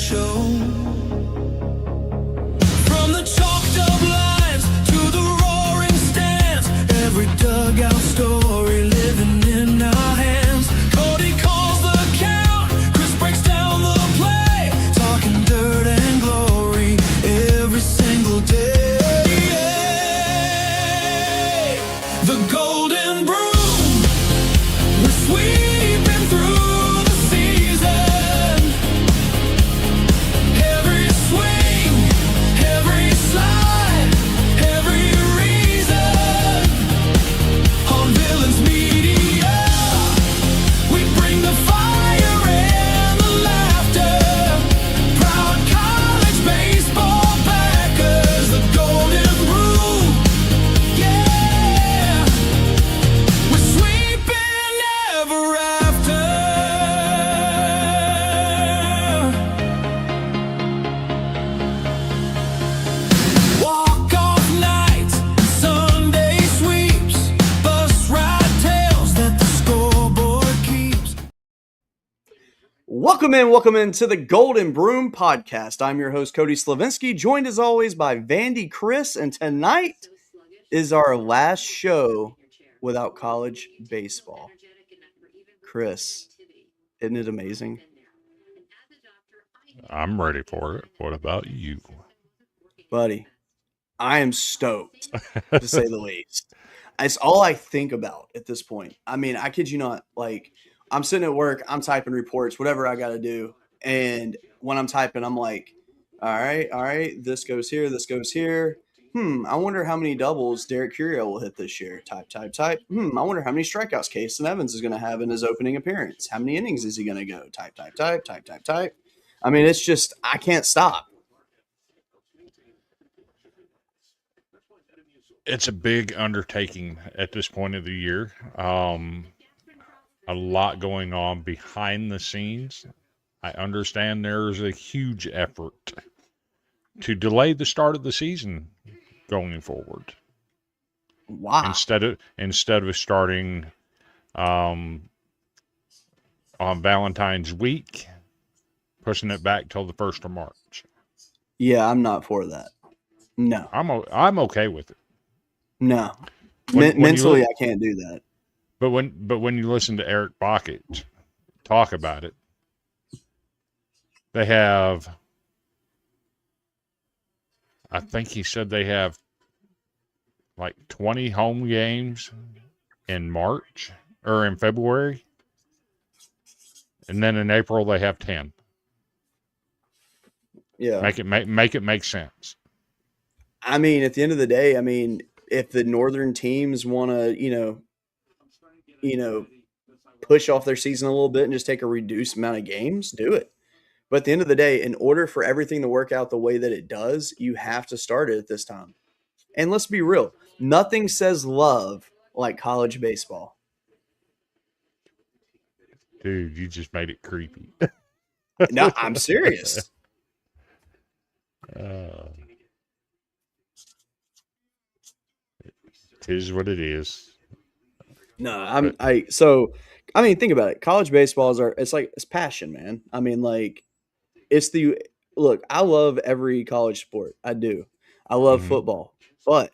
show. From the chalked up lines to the roaring stands, every dugout story living in our hands. Cody calls the count, Chris breaks down the play, talking dirt and glory every single day. The golden broom, we're sweeping through the season. Every swing, every slide, every reason. On Villains Media, we bring the fire and the laughter. Proud college baseball backers, the golden broom. Yeah, we're sweeping ever after. Walk-off nights, Sunday sweeps, bus ride tales that the scoreboard keeps. Welcome in to the Golden Broom Podcast. I'm your host, Cody Slavinsky, joined as always by Vandy Chris, and tonight is our last show without college baseball. Chris, isn't it amazing? I'm ready for it. What about you? Buddy, I am stoked, to say the least. It's all I think about at this point. I mean, I kid you not, like, I'm sitting at work, I'm typing reports, whatever I got to do. And when I'm typing, I'm like, all right, this goes here, this goes here. I wonder how many doubles Derek Curio will hit this year. Type. I wonder how many strikeouts Casey Evans is going to have in his opening appearance. How many innings is he going to go? Type. I mean, it's just, I can't stop. It's a big undertaking at this point of the year. A lot going on behind the scenes. I understand there's a huge effort to delay the start of the season going forward. Wow. Instead of starting on Valentine's week, pushing it back till the 1st of March. Yeah, I'm not for that. No. I'm okay with it. No. When Mentally, I can't do that. But when you listen to Eric Bockett talk about it, they have, I think he said they have like 20 home games in March or in February. And then in April they have 10. Yeah. Make it make sense. I mean, at the end of the day, I mean, if the northern teams want to, push off their season a little bit and just take a reduced amount of games, do it. But at the end of the day, in order for everything to work out the way that it does, you have to start it at this time. And let's be real, nothing says love like college baseball. Dude, you just made it creepy. No, I'm serious. It is what it is. No, think about it. College baseball it's passion, man. I mean, like, look, I love every college sport. I do. I love football, but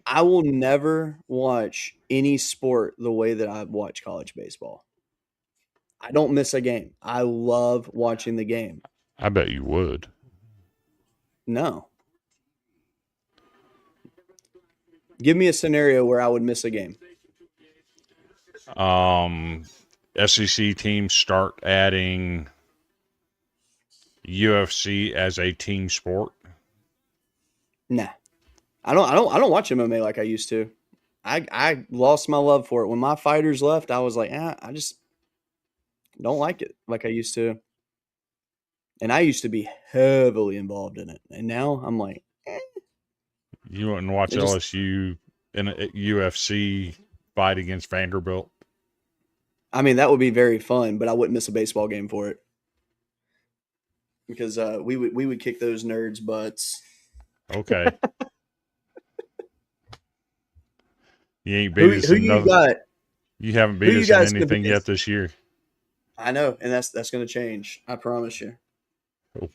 I will never watch any sport the way that I watch college baseball. I don't miss a game. I love watching the game. I bet you would. No. Give me a scenario where I would miss a game. SEC teams start adding UFC as a team sport. Nah. I don't watch MMA like I used to. I lost my love for it. When my fighters left, I was like, I just don't like it like I used to. And I used to be heavily involved in it. And now I'm like, You wouldn't watch LSU in a UFC fight against Vanderbilt? I mean, that would be very fun, but I wouldn't miss a baseball game for it. Because we would kick those nerds' butts. Okay. You ain't beat us Who in you nothing. got? You haven't beat us in anything yet this year. I know, and that's going to change. I promise you.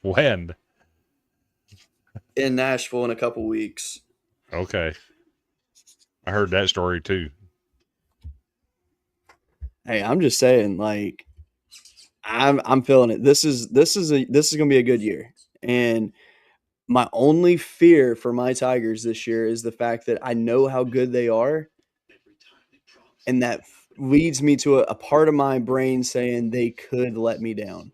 When? in Nashville in a couple weeks. Okay. I heard that story too. Hey, I'm just saying, like, I'm feeling it. This is gonna be a good year. And my only fear for my Tigers this year is the fact that I know how good they are, and that leads me to a part of my brain saying they could let me down.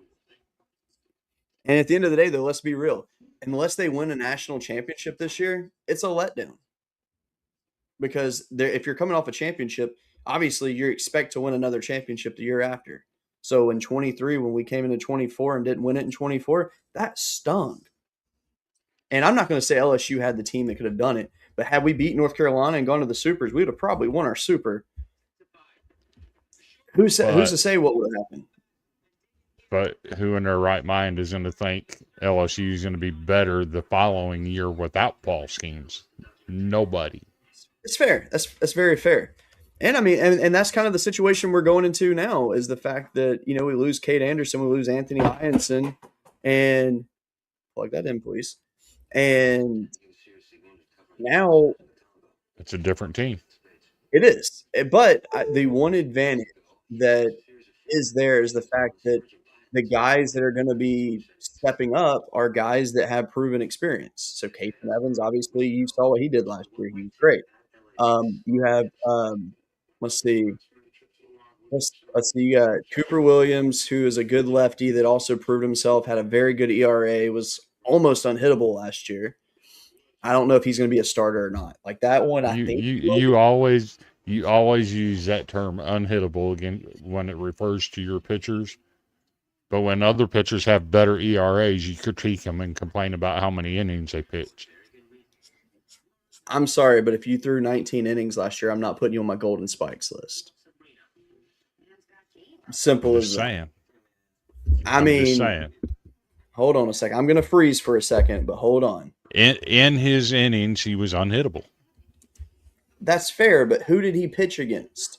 And at the end of the day, though, let's be real. Unless they win a national championship this year, it's a letdown. Because if you're coming off a championship, obviously you expect to win another championship the year after. So in 23, when we came into 24 and didn't win it in 24, that stung. And I'm not going to say LSU had the team that could have done it, but had we beat North Carolina and gone to the Supers, we would have probably won our Super. Who's to say what would have happened? But who in their right mind is going to think LSU is going to be better the following year without Paul Schemes? Nobody. It's fair. That's very fair. And I mean, and that's kind of the situation we're going into now is the fact that, we lose Kate Anderson, we lose Anthony Hyanson, and plug that in, please. And now It's a different team. it is. But the one advantage that is there is the fact that the guys that are going to be stepping up are guys that have proven experience. So Casey Evans, obviously, you saw what he did last year. He was great. You have, let's see. Let's see. You got Cooper Williams, who is a good lefty that also proved himself, had a very good ERA, was almost unhittable last year. I don't know if he's going to be a starter or not. Like that one, I think You always use that term unhittable again when it refers to your pitchers. But when other pitchers have better ERAs, you critique them and complain about how many innings they pitched. I'm sorry, but if you threw 19 innings last year, I'm not putting you on my Golden Spikes list. Simple as that. Saying. I I'm mean, just saying. Hold on a second. I'm going to freeze for a second, but hold on. In his innings, he was unhittable. That's fair, but who did he pitch against?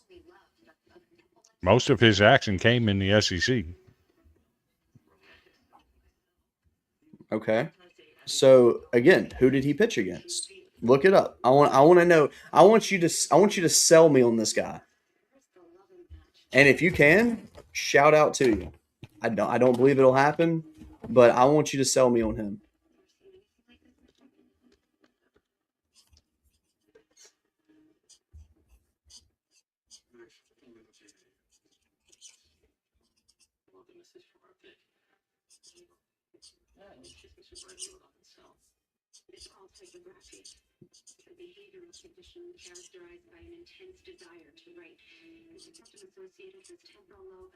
Most of his action came in the SEC. Okay. So again, who did he pitch against? Look it up. I want to know. I want you to sell me on this guy. And if you can, shout out to you. I don't believe it'll happen, but I want you to sell me on him.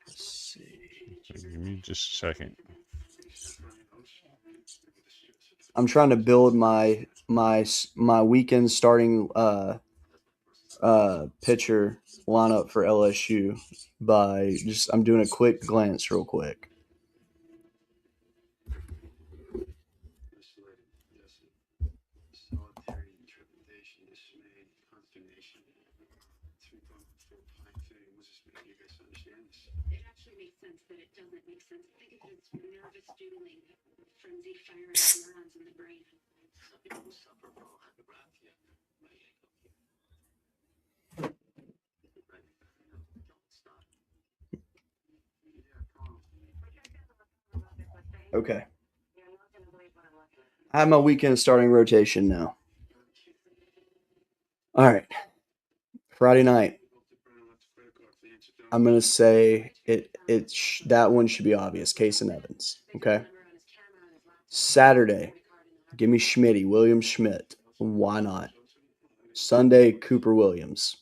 Let's see. Give me just a second. I'm trying to build my weekend starting pitcher lineup for LSU by I'm doing a quick glance real quick. Okay. I have my weekend starting rotation now. All right. Friday night. I'm gonna say that one should be obvious. Case and Evans. Okay. Saturday, give me Schmitty, William Schmidt. Why not? Sunday, Cooper Williams.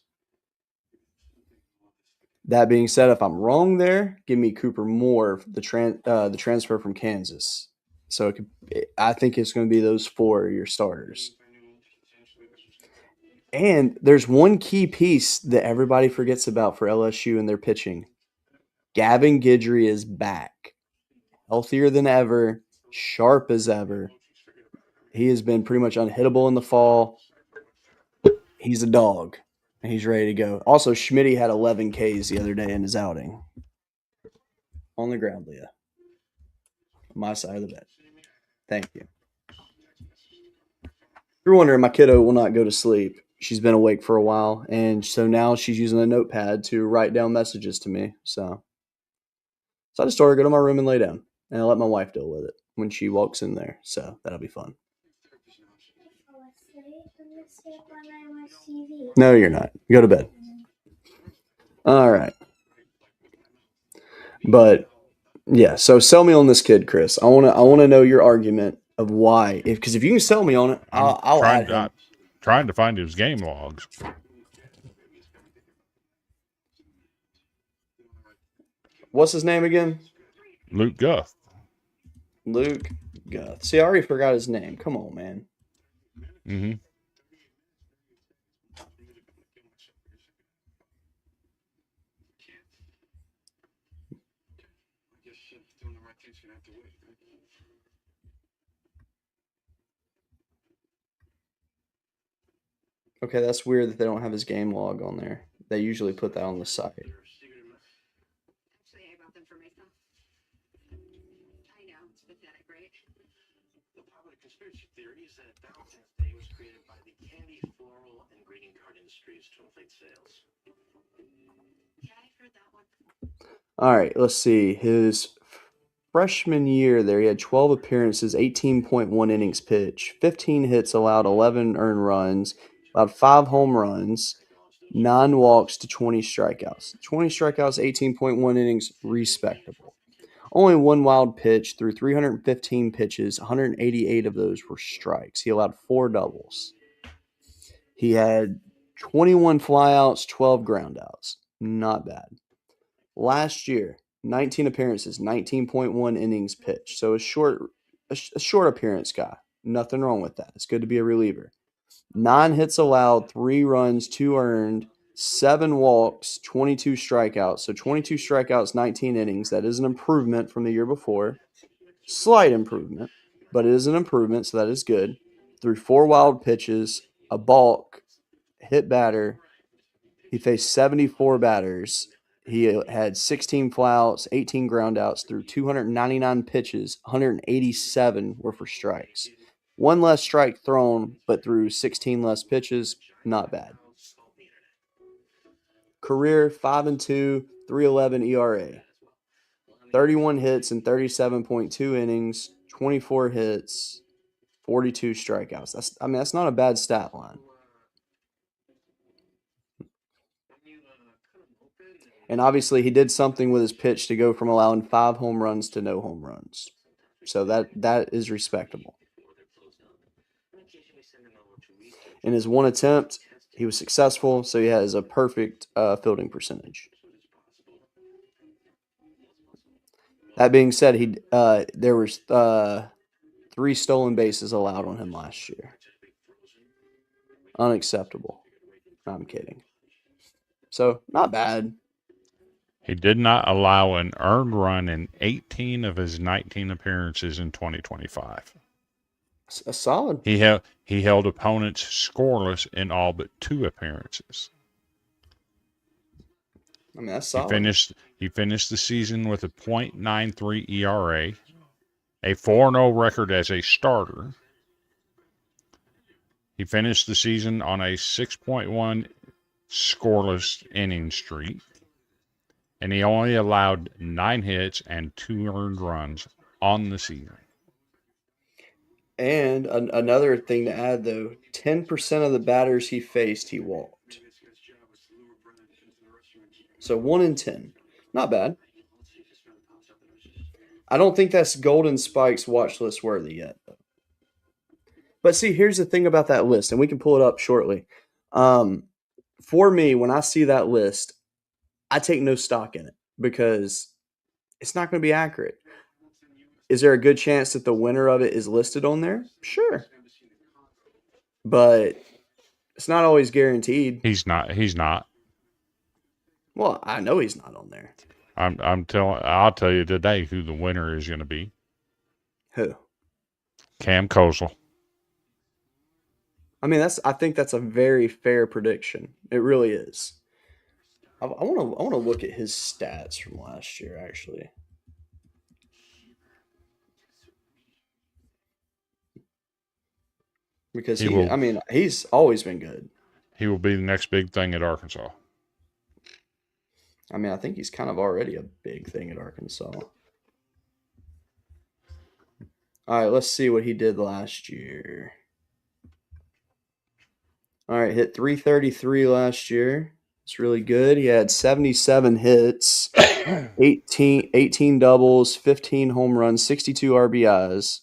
That being said, if I'm wrong there, give me Cooper Moore, the transfer from Kansas. So I think it's going to be those four your starters. And there's one key piece that everybody forgets about for LSU and their pitching. Gavin Guidry is back, healthier than ever, sharp as ever. He has been pretty much unhittable in the fall. He's a dog, and he's ready to go. Also, Schmitty had 11 Ks the other day in his outing. On the ground, Leah. On my side of the bed. Thank you. If you're wondering, my kiddo will not go to sleep. She's been awake for a while, and so now she's using a notepad to write down messages to me. So I just told her to go to my room and lay down, and I'll let my wife deal with it when she walks in there. So that'll be fun. No, you're not. Go to bed. All right. But yeah, so sell me on this kid, Chris. I wanna know your argument of why. Because if you can sell me on it, I'll add him. Trying to find his game logs. What's his name again? Luke Guth. Luke Guth. See, I already forgot his name. Come on, man. Mm-hmm. Okay, that's weird that they don't have his game log on there. They usually put that on the site. All right, let's see. His freshman year there, he had 12 appearances, 18.1 innings pitched, 15 hits allowed, 11 earned runs, allowed 5 home runs, 9 walks to 20 strikeouts. 20 strikeouts, 18.1 innings, respectable. Only 1 wild pitch through 315 pitches, 188 of those were strikes. He allowed 4 doubles. He had 21 flyouts, 12 groundouts. Not bad. Last year, 19 appearances, 19.1 innings pitched. So a short appearance guy. Nothing wrong with that. It's good to be a reliever. 9 hits allowed, 3 runs, 2 earned, 7 walks, 22 strikeouts. So 22 strikeouts, 19 innings. That is an improvement from the year before. Slight improvement, but it is an improvement, so that is good. Threw 4 wild pitches, a balk, hit batter. He faced 74 batters. He had 16 flyouts, 18 groundouts through 299 pitches. 187 were for strikes. 1 less strike thrown, but through 16 less pitches. Not bad. Career 5-2, 3.11 ERA. 31 hits in 37.2 innings, 24 hits, 42 strikeouts. That's not a bad stat line. And obviously, he did something with his pitch to go from allowing 5 home runs to no home runs. So that is respectable. In his 1 attempt, he was successful, so he has a perfect fielding percentage. That being said, there was 3 stolen bases allowed on him last year. Unacceptable. I'm kidding. So, not bad. He did not allow an earned run in 18 of his 19 appearances in 2025. A solid. He held opponents scoreless in all but 2 appearances. I mean, that's solid. He finished the season with a .93 ERA, a 4-0 record as a starter. He finished the season on a 6.1 scoreless inning streak, and he only allowed 9 hits and 2 earned runs on the season. And another thing to add, though, 10% of the batters he faced, he walked. So 1 in 10. Not bad. I don't think that's Golden Spike's watch list worthy yet. But see, here's the thing about that list, and we can pull it up shortly. For me, when I see that list, I take no stock in it because it's not going to be accurate. Is there a good chance that the winner of it is listed on there? Sure. But it's not always guaranteed. He's not. Well, I know he's not on there. I'll tell you today who the winner is going to be. Who? Cam Kozul. I mean, I think that's a very fair prediction. It really is. I want to look at his stats from last year, actually. because He will. he's always been good. He will be the next big thing at Arkansas. I mean, I think he's kind of already a big thing at Arkansas. All right, let's see what he did last year. All right, hit 333 last year. It's really good. He had 77 hits, 18 doubles, 15 home runs, 62 RBIs.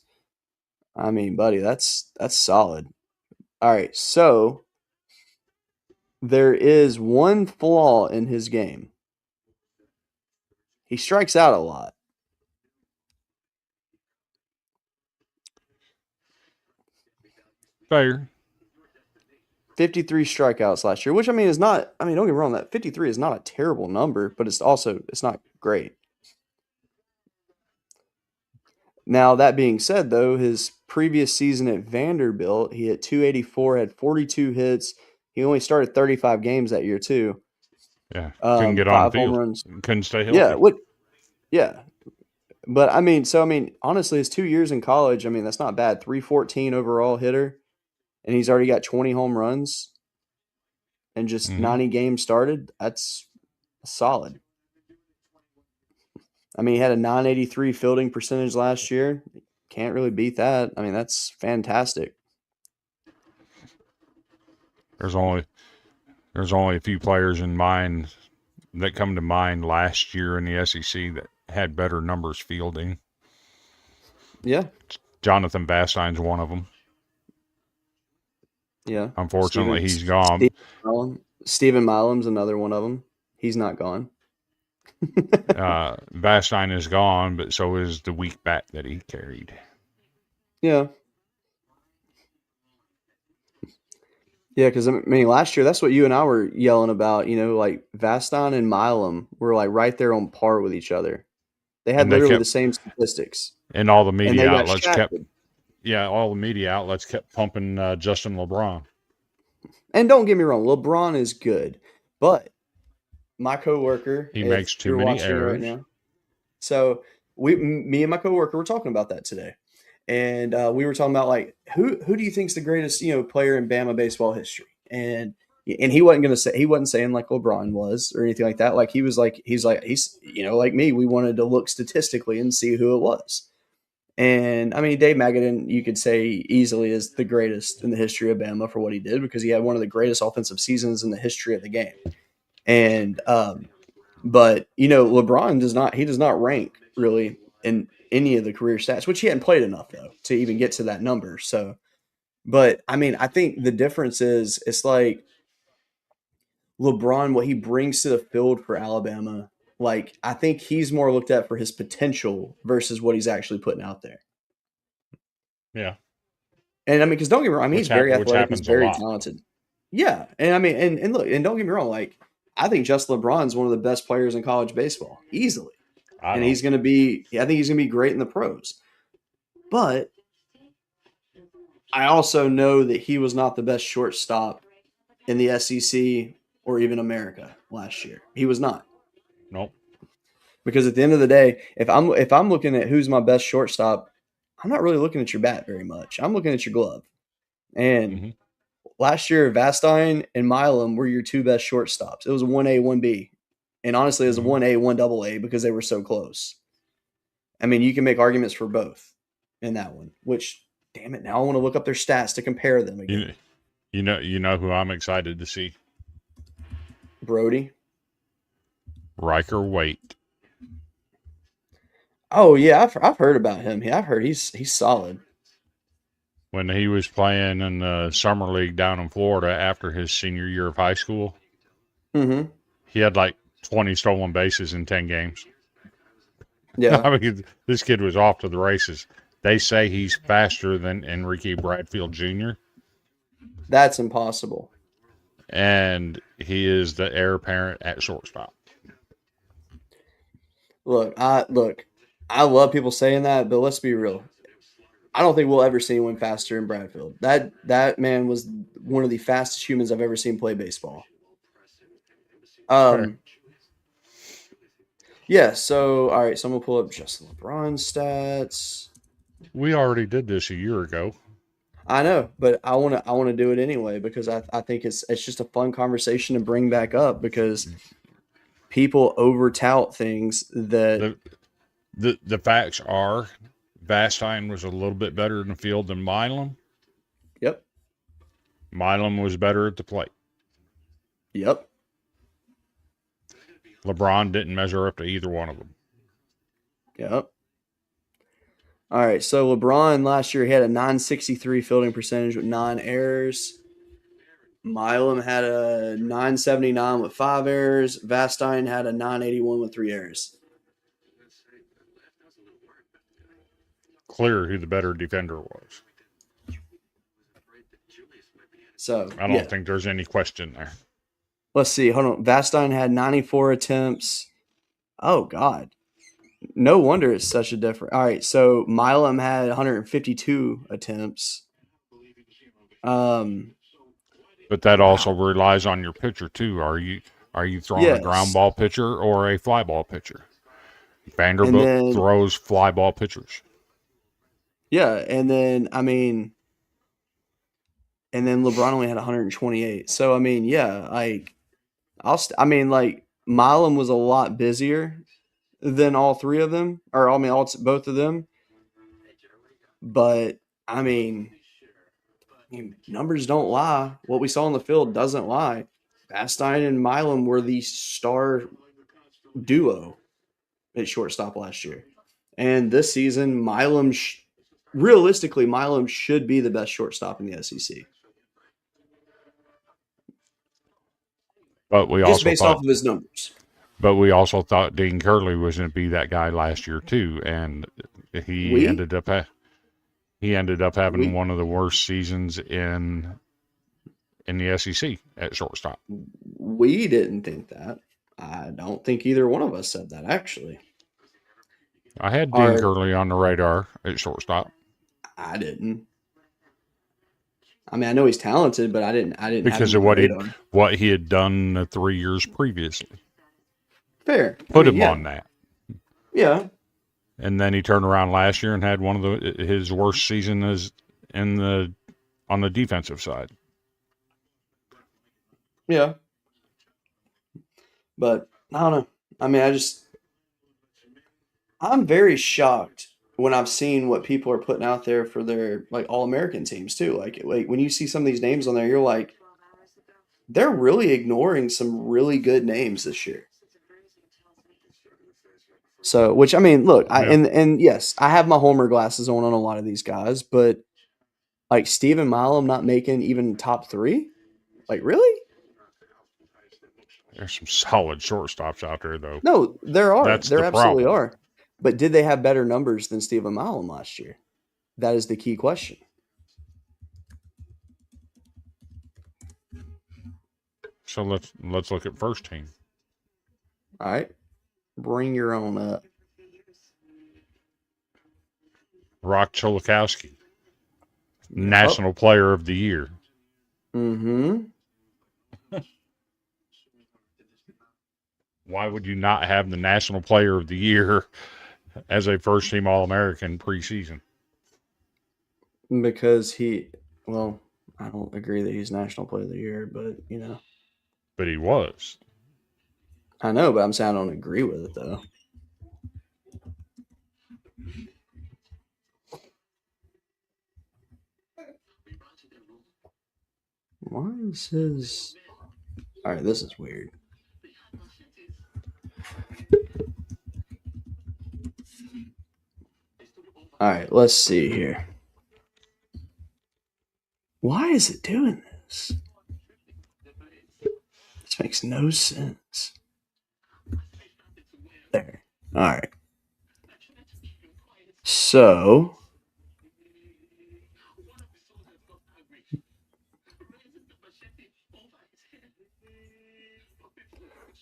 I mean, buddy, that's solid. All right, so there is one flaw in his game. He strikes out a lot. Fair. 53 strikeouts last year, which is not, don't get me wrong, that 53 is not a terrible number, but it's not great. Now, that being said, though, his previous season at Vanderbilt, he hit 284, had 42 hits. He only started 35 games that year, too. Yeah. Couldn't get on the 5 home field. runs. Couldn't stay healthy. Yeah, yeah. But, honestly, his 2 years in college, that's not bad. 314 overall hitter, and he's already got 20 home runs and just 90 games started. That's solid. He had a 983 fielding percentage last year. Can't really beat that. That's fantastic. There's only a few players in mind that come to mind last year in the SEC that had better numbers fielding. Yeah. Jonathan Bastine's one of them. Yeah. Unfortunately, he's gone. Stephen Milam's another one of them. He's not gone. Bastine is gone, but so is the weak bat that he carried. Yeah. Yeah, because last year, that's what you and I were yelling about. Like Vastine and Milam were like right there on par with each other. They had literally the same statistics. And all the media outlets shafted. all the media outlets kept pumping Justin LeBron. And don't get me wrong, LeBron is good, but my coworker, he makes too many errors right now. So me and my coworker were talking about that today, and we were talking about like who do you think's the greatest player in Bama baseball history, and he wasn't saying like LeBron was or anything like that. Like he's like like me, we wanted to look statistically and see who it was. And Dave Magadan, you could say easily is the greatest in the history of Bama for what he did because he had one of the greatest offensive seasons in the history of the game. And but LeBron does not rank really in any of the career stats, which he hadn't played enough though to even get to that number. So, but I think the difference is it's like LeBron, what he brings to the field for Alabama. Like, I think he's more looked at for his potential versus what he's actually putting out there. Yeah. And because don't get me wrong, he's very athletic, he's very talented. Yeah. And and look, and don't get me wrong, like, I think Justin LeBron's one of the best players in college baseball, easily. And I think he's going to be great in the pros. But I also know that he was not the best shortstop in the SEC or even America last year. He was not. Nope. Because at the end of the day, if I'm looking at who's my best shortstop, I'm not really looking at your bat very much. I'm looking at your glove. And last year, Vastine and Milam were your two best shortstops. It was a 1A, 1B. And honestly, it was a 1A, 1AA because they were so close. You can make arguments for both in that one, which, damn it, now I want to look up their stats to compare them again. You know who I'm excited to see? Brody. Riker Waite. Oh yeah, I've heard about him. Yeah, I've heard he's solid. When he was playing in the summer league down in Florida after his senior year of high school, he had like 20 stolen bases in 10 games. Yeah, this kid was off to the races. They say he's faster than Enrique Bradfield Jr. That's impossible. And he is the heir apparent at shortstop. Look, I love people saying that, but let's be real. I don't think we'll ever see anyone faster than Bradfield. That man was one of the fastest humans I've ever seen play baseball. Yeah, so all right, so I'm gonna pull up Justin LeBron's stats. We already did this a year ago. I know, but I want to do it anyway because I think it's just a fun conversation to bring back up because people over tout things that The the facts are Vastine was a little bit better in the field than Milam. yep, Milam was better at the plate. yep. LeBron didn't measure up to either one of them. Yep. All right. So LeBron last year he had a 963 fielding percentage with 9 errors. Milam had a 979 with 5 errors. Vastine had a 981 with 3 errors. Clear who the better defender was. So I don't think there's any question there. Let's see. Hold on. Vastine had 94 attempts. Oh God. No wonder it's such a difference. All right. So Milam had 152 attempts. But that also relies on your pitcher too. Are you throwing a ground ball pitcher or a fly ball pitcher? Vanderbilt throws fly ball pitchers. Yeah, and then LeBron only had 128. So I mean, yeah, like Milam was a lot busier than all three of them, or I mean, both of them. But I mean, numbers don't lie. What we saw on the field doesn't lie. Vastine and Milam were the star duo at shortstop last year, and this season, realistically, Milam should be the best shortstop in the SEC. But we just also based off of his numbers. But we also thought Dean Curley was going to be that guy last year too, and he ended up having one of the worst seasons in the SEC at shortstop. We didn't think that. I don't think either one of us said that, actually. I had Dean Curley on the radar at shortstop. I didn't. I mean, I know he's talented, but I didn't because of what he had done the 3 years previously. Fair. Put him on that. Yeah. And then he turned around last year and had one of his worst season on the defensive side. Yeah. But I don't know. I mean, I'm very shocked when I've seen what people are putting out there for their like All-American teams too. Like when you see some of these names on there, you're like, they're really ignoring some really good names this year. So, which I mean, look, and yes, I have my homer glasses on a lot of these guys, but like Stephen Milam not making even top 3, like really? There's some solid shortstops out there, though. No, there are. There absolutely problem. are. But did they have better numbers than Stephen Milam last year? That is the key question. So let's look at first team. All right. Bring your own up. Rock Cholakowski, National Player of the Year. Mm-hmm. Why would you not have the National Player of the Year as a first-team All-American preseason? Because I don't agree that he's National Player of the Year, but, you know. But he was. I know, but I'm saying I don't agree with it, though. Why is his... All right, this is weird. All right, let's see here. Why is it doing this? This makes no sense. There. All right. So,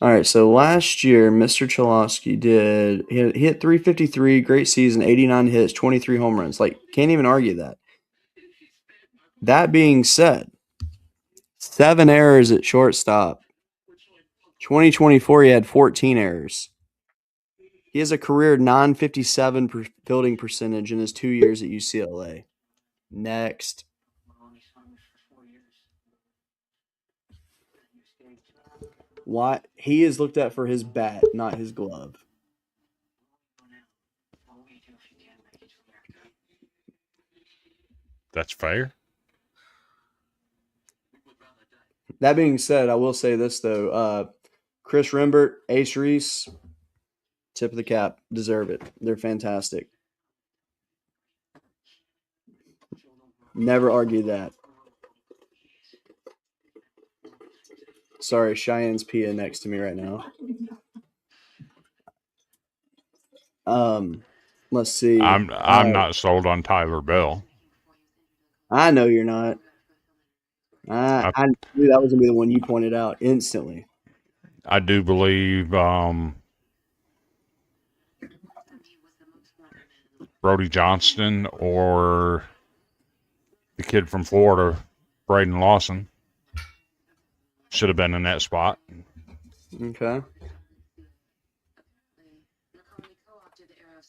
all right, so last year, Mr. Cholowski he hit 353, great season, 89 hits, 23 home runs. Like, can't even argue that. That being said, 7 errors at shortstop. 2024, he had 14 errors. He has a career 957 fielding percentage in his 2 years at UCLA. Next. Why he is looked at for his bat, not his glove. That's fair. That being said, I will say this though: Chris Rembert, Ace Reese, tip of the cap, deserve it. They're fantastic. Never argue that. Sorry, Cheyenne's Pia next to me right now. Let's see. I'm not sold on Tyler Bell. I know you're not. I knew that was gonna be the one you pointed out instantly. I do believe Brody Johnston or the kid from Florida, Braden Lawson, should have been in that spot. Okay.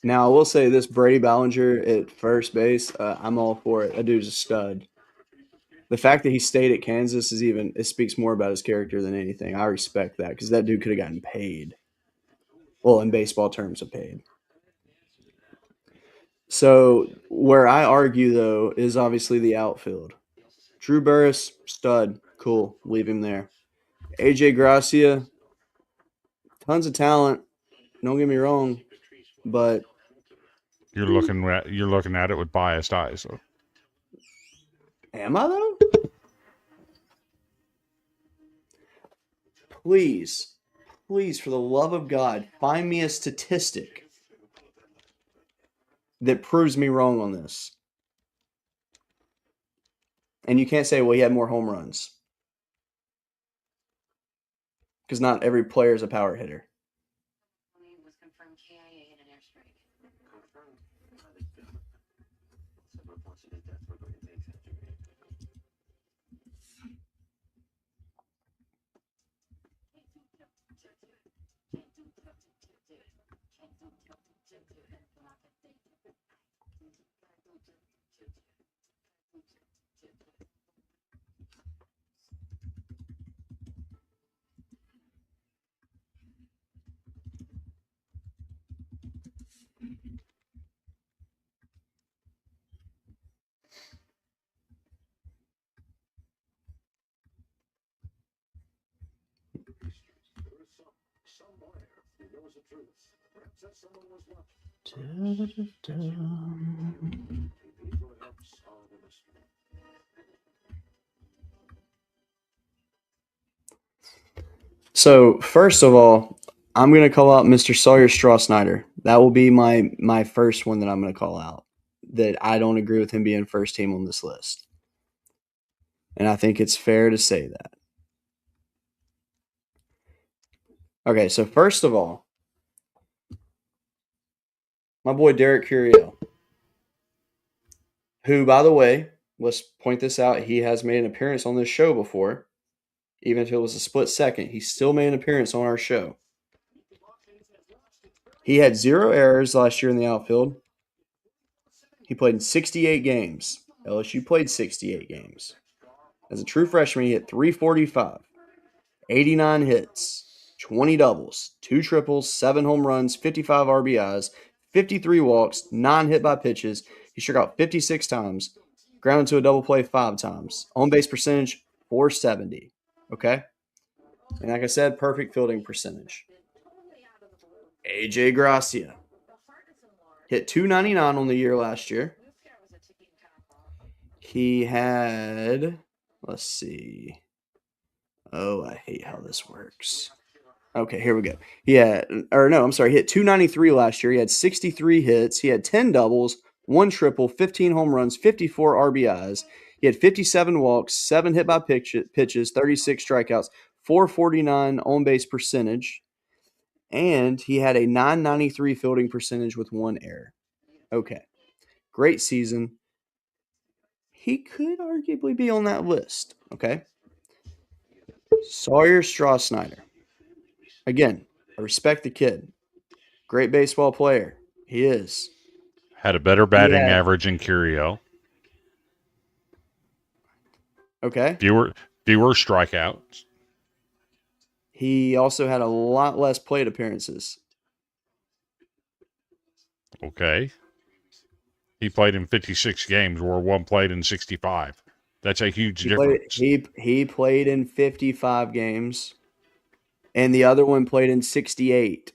Now I will say this: Brady Ballinger at first base. I'm all for it. That dude's a stud. The fact that he stayed at Kansas it speaks more about his character than anything. I respect that because that dude could have gotten paid. Well, in baseball terms, of paid. So where I argue though is obviously the outfield. Drew Burris, stud, cool, leave him there. AJ Gracia, tons of talent. Don't get me wrong, but You're looking at it with biased eyes. So. am I though? Please, for the love of God, find me a statistic that proves me wrong on this. And you can't say, well, he had more home runs. Because not every player is a power hitter. So first of all, I'm going to call out Mr. Sawyer Stroh-Snyder. That will be my first one that I'm going to call out. That I don't agree with him being first team on this list. And I think it's fair to say that. Okay, so first of all, my boy Derek Curiel, who, by the way, let's point this out, he has made an appearance on this show before. Even if it was a split second, he still made an appearance on our show. He had 0 errors last year in the outfield. He played in 68 games. LSU played 68 games. As a true freshman, he hit 345, 89 hits, 20 doubles, 2 triples, 7 home runs, 55 RBIs, 53 walks, 9 hit by pitches. He struck out 56 times, grounded to a double play 5 times. On base percentage, 470. Okay? And like I said, perfect fielding percentage. AJ Gracia hit 299 on the year last year. He had, let's see. Oh, I hate how this works. Okay, here we go. He hit 293 last year. He had 63 hits. He had 10 doubles, 1 triple, 15 home runs, 54 RBIs. He had 57 walks, 7 hit by pitches, 36 strikeouts, 449 on base percentage, and he had a 993 fielding percentage with 1 error. Okay, great season. He could arguably be on that list. Okay, Sawyer Stroh-Snyder. Again, I respect the kid. Great baseball player. He is. Had a better batting average in Curiel. Okay. Fewer strikeouts. He also had a lot less plate appearances. Okay. He played in 56 games, where one played in 65. That's a huge difference. He played in 55 games, and the other one played in 68.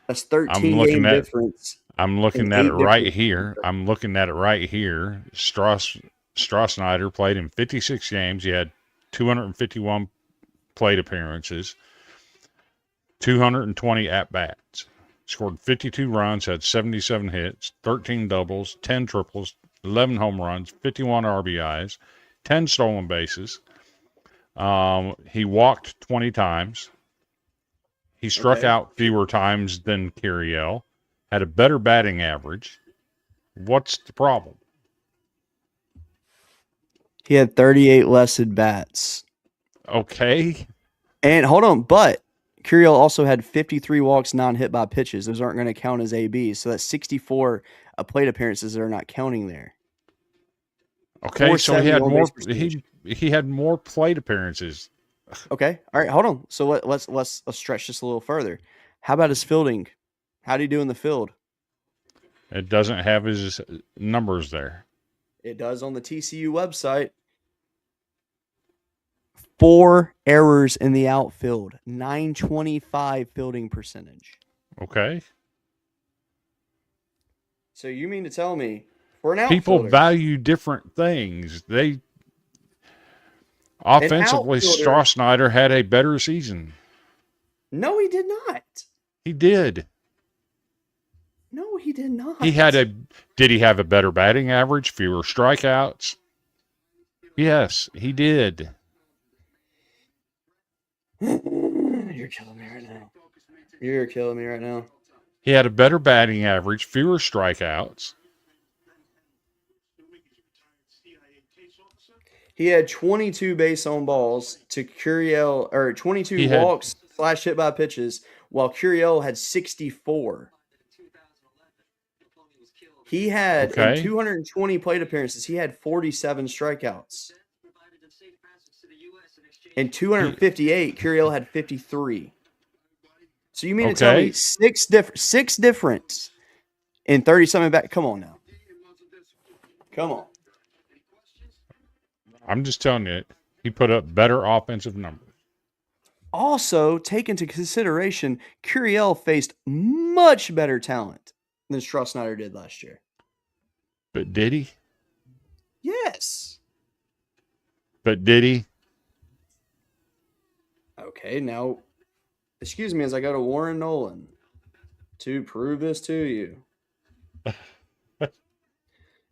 That's I'm 13 looking game at difference I'm in looking at it 8 right different. here. I'm looking at it right here. Strossnider played in 56 games. He had 251 plate appearances, 220 at bats. Scored 52 runs, had 77 hits, 13 doubles, 10 triples, 11 home runs, 51 RBIs, 10 stolen bases. He walked 20 times. He struck Okay. out fewer times than Curiel, had a better batting average. What's the problem? He had 38 less at bats. Okay. And hold on, but Curiel also had 53 walks non-hit by pitches. Those aren't going to count as ABs. So that's 64 plate appearances that are not counting there. Okay, so he 470 had on more base percentage. he had more plate appearances. Okay. All right, hold on. So let's stretch this a little further. How about his fielding? How do you do in the field? It doesn't have his numbers there. It does on the TCU website. 4 errors in the outfield, 925 fielding percentage. Okay. So you mean to tell me for an People outfielder, value different things. an Offensively, outfielder? Strossnider had a better season. No, he did not. He did. No, he did not. Did he have a better batting average, fewer strikeouts? Yes, he did. You're killing me right now. You're killing me right now. He had a better batting average, fewer strikeouts. He had 22 base on balls to Curiel, or 22 He had walks / hit by pitches, while Curiel had 64. He had in Okay. 220 plate appearances, he had 47 strikeouts. In 258, Curiel had 53. So you mean to tell me Okay. six difference in 30 something back? Come on now. Come on. I'm just telling you, he put up better offensive numbers. Also, take into consideration, Curiel faced much better talent than Strossnider did last year. But did he? Yes. But did he? Okay, now, excuse me as I go to Warren Nolan to prove this to you.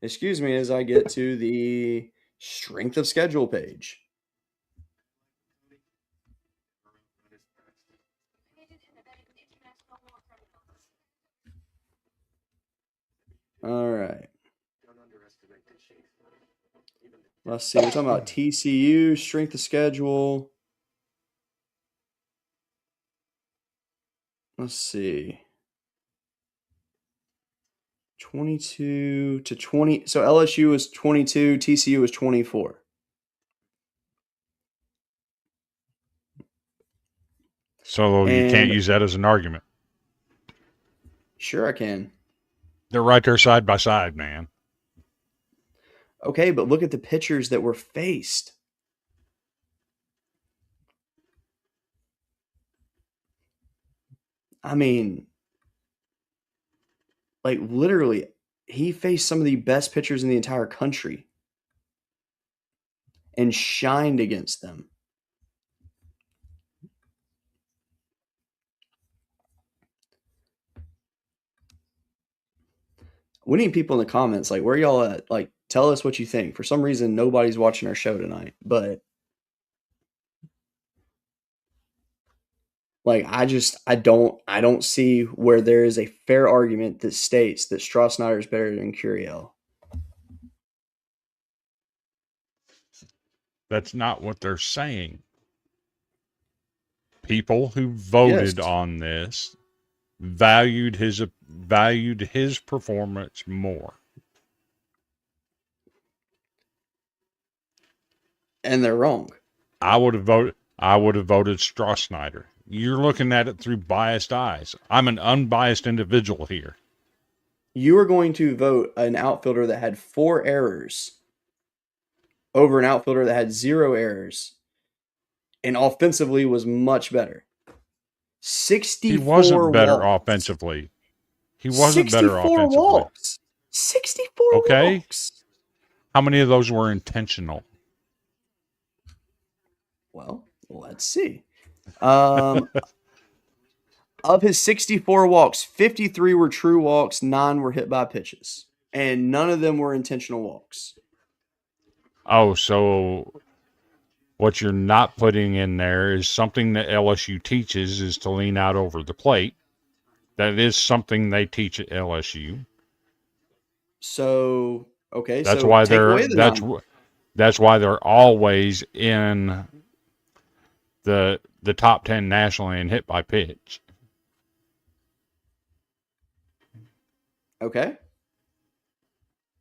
Excuse me as I get to the strength of schedule page. All right. Let's see. We're talking about TCU, strength of schedule. Let's see. 22 to 20. So LSU was 22, TCU was 24. So you can't And use that as an argument. sure I can. They're right there side by side, man. Okay, but look at the pitchers that were faced. I mean, like literally, he faced some of the best pitchers in the entire country and shined against them. We need people in the comments, like, where y'all at? Like, tell us what you think. For some reason, nobody's watching our show tonight, but like, I don't see where there is a fair argument that states that Strossnider is better than Curiel. That's not what they're saying. People who voted Yes. on this valued his performance more. And they're wrong. I would have voted Strossnider. you're looking at it through biased eyes. I'm an unbiased individual here. You are going to vote an outfielder that had 4 errors over an outfielder that had 0 errors and offensively was much better. 64 He wasn't better walks. offensively. He wasn't better 64 offensively. walks. 64 Okay. walks. How many of those were intentional? Well, let's see. Of his 64 walks, 53 were true walks, 9 were hit by pitches, and none of them were intentional walks. Oh, so what you're not putting in there is something that LSU teaches is to lean out over the plate. That is something they teach at LSU. So, okay, That's so why take away the that's why they're always in the top 10 nationally in hit by pitch. Okay.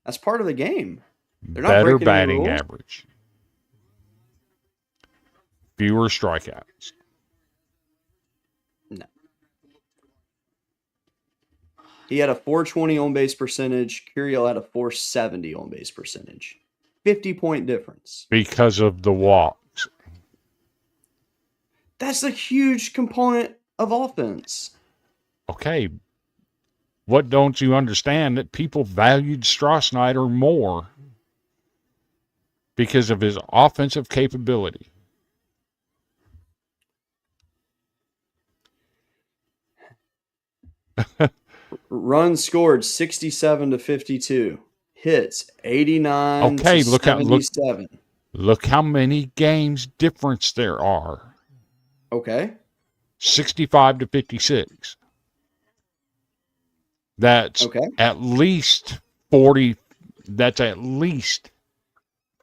That's part of the game. They're not Better breaking any batting rules. average. Fewer strikeouts. No. He had a 420 on base percentage. Curiel had a 470 on base percentage. 50-point difference. Because of the walks. That's a huge component of offense. Okay. What don't you understand? That people valued Strasnyder more because of his offensive capability. Runs scored 67 to 52. Hits 89 Okay, to look 77. Look how many games difference there are. Okay. 65 to 56. That's Okay. at least 40. That's at least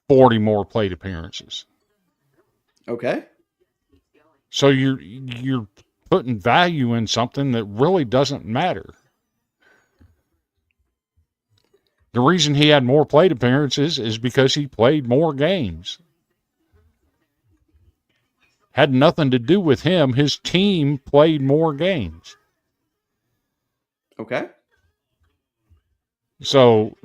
40 more plate appearances. Okay. So you're putting value in something that really doesn't matter. The reason he had more plate appearances is because he played more games. Had nothing to do with him. His team played more games. Okay. So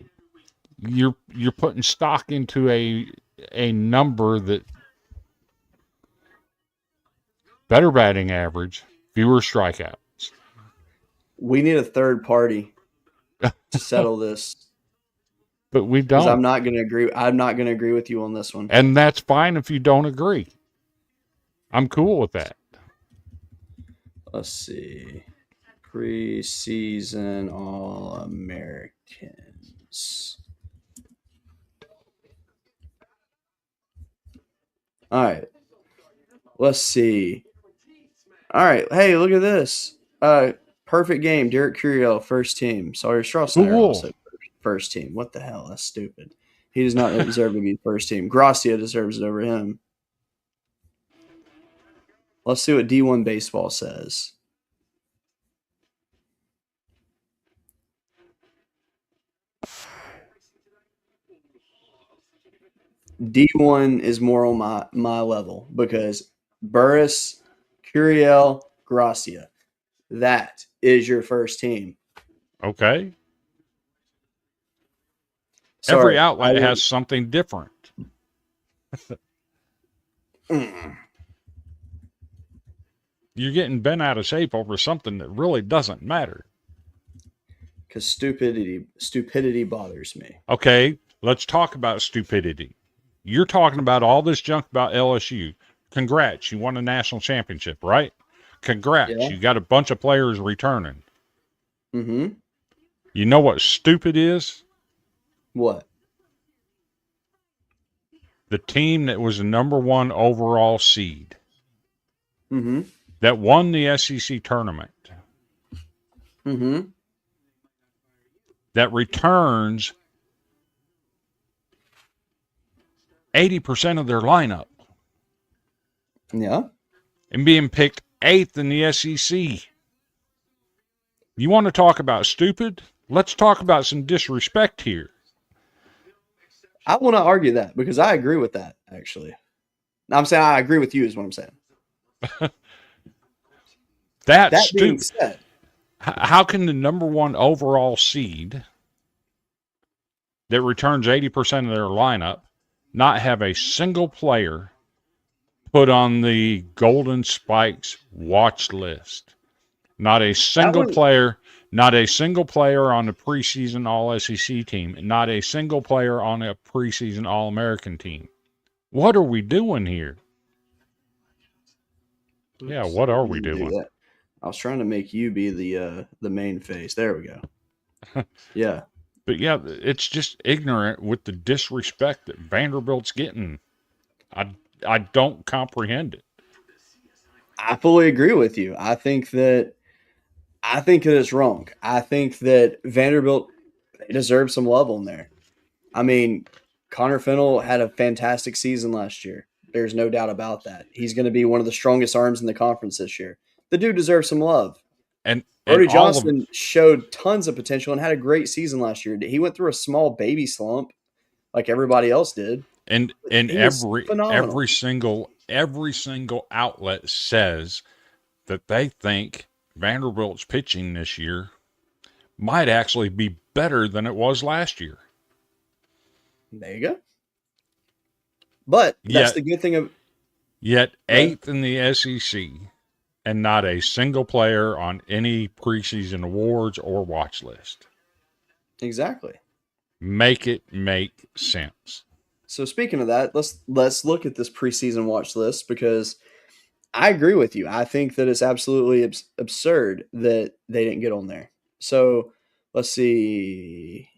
you're putting stock into a number that better batting average, fewer strikeouts. We need a third party to settle this. But we Because don't. I'm not going to agree. I'm not going to agree with you on this one. And that's fine if you don't agree. I'm cool with that. Let's see. Preseason All-Americans. All right. Let's see. All right. Hey, look at this. Perfect game. Derek Curiel, first team. Sawyer Strasnyder Cool. also first team. What the hell? That's stupid. He does not deserve to be first team. Gracia deserves it over him. Let's see what D1 Baseball says. D1 is more on my level because Burris, Curiel, Gracia. That is your first team. Okay. Sorry, Every outlet has something different. You're getting bent out of shape over something that really doesn't matter. Because stupidity bothers me. Okay, let's talk about stupidity. You're talking about all this junk about LSU. Congrats, you won a national championship, right? Congrats, Yeah. you got a bunch of players returning. Mm-hmm. You know what stupid is? What? The team that was the number 1 overall seed Mm-hmm. that won the SEC tournament Mm-hmm. that returns 80% of their lineup Yeah. and being picked 8th in the SEC. You want to talk about stupid? Let's talk about some disrespect here. I want to argue that because I agree with that, actually. I'm saying I agree with you is what I'm saying. That's That being stupid. said, How can the number one overall seed that returns 80% of their lineup not have a single player put on the Golden Spikes watch list? Not a that single one, player, not a single player on the preseason All SEC team, not a single player on a preseason All American team. What are we doing here? Yeah, oops, what I are we didn't do doing? that. I was trying to make you be the main face. There we go. Yeah, But yeah, it's just ignorant with the disrespect that Vanderbilt's getting. I I don't comprehend it. I fully agree with you. I think that it's wrong. I think that Vanderbilt deserves some love on there. I mean, Connor Fennell had a fantastic season last year. There's no doubt about that. He's going to be one of the strongest arms in the conference this year. The dude deserves some love. And Brody all of Johnson showed tons of potential and had a great season last year. He went through a small baby slump like everybody else did. and He was every phenomenal. single outlet says that they think Vanderbilt's pitching this year might actually be better than it was last year. There you go. But that's Yet the good thing of yet right? eighth in the SEC and not a single player on any preseason awards or watch list. Exactly. Make it make sense. So speaking of that, let's look at this preseason watch list because I agree with you. I think that it's absolutely absurd that they didn't get on there. So let's see.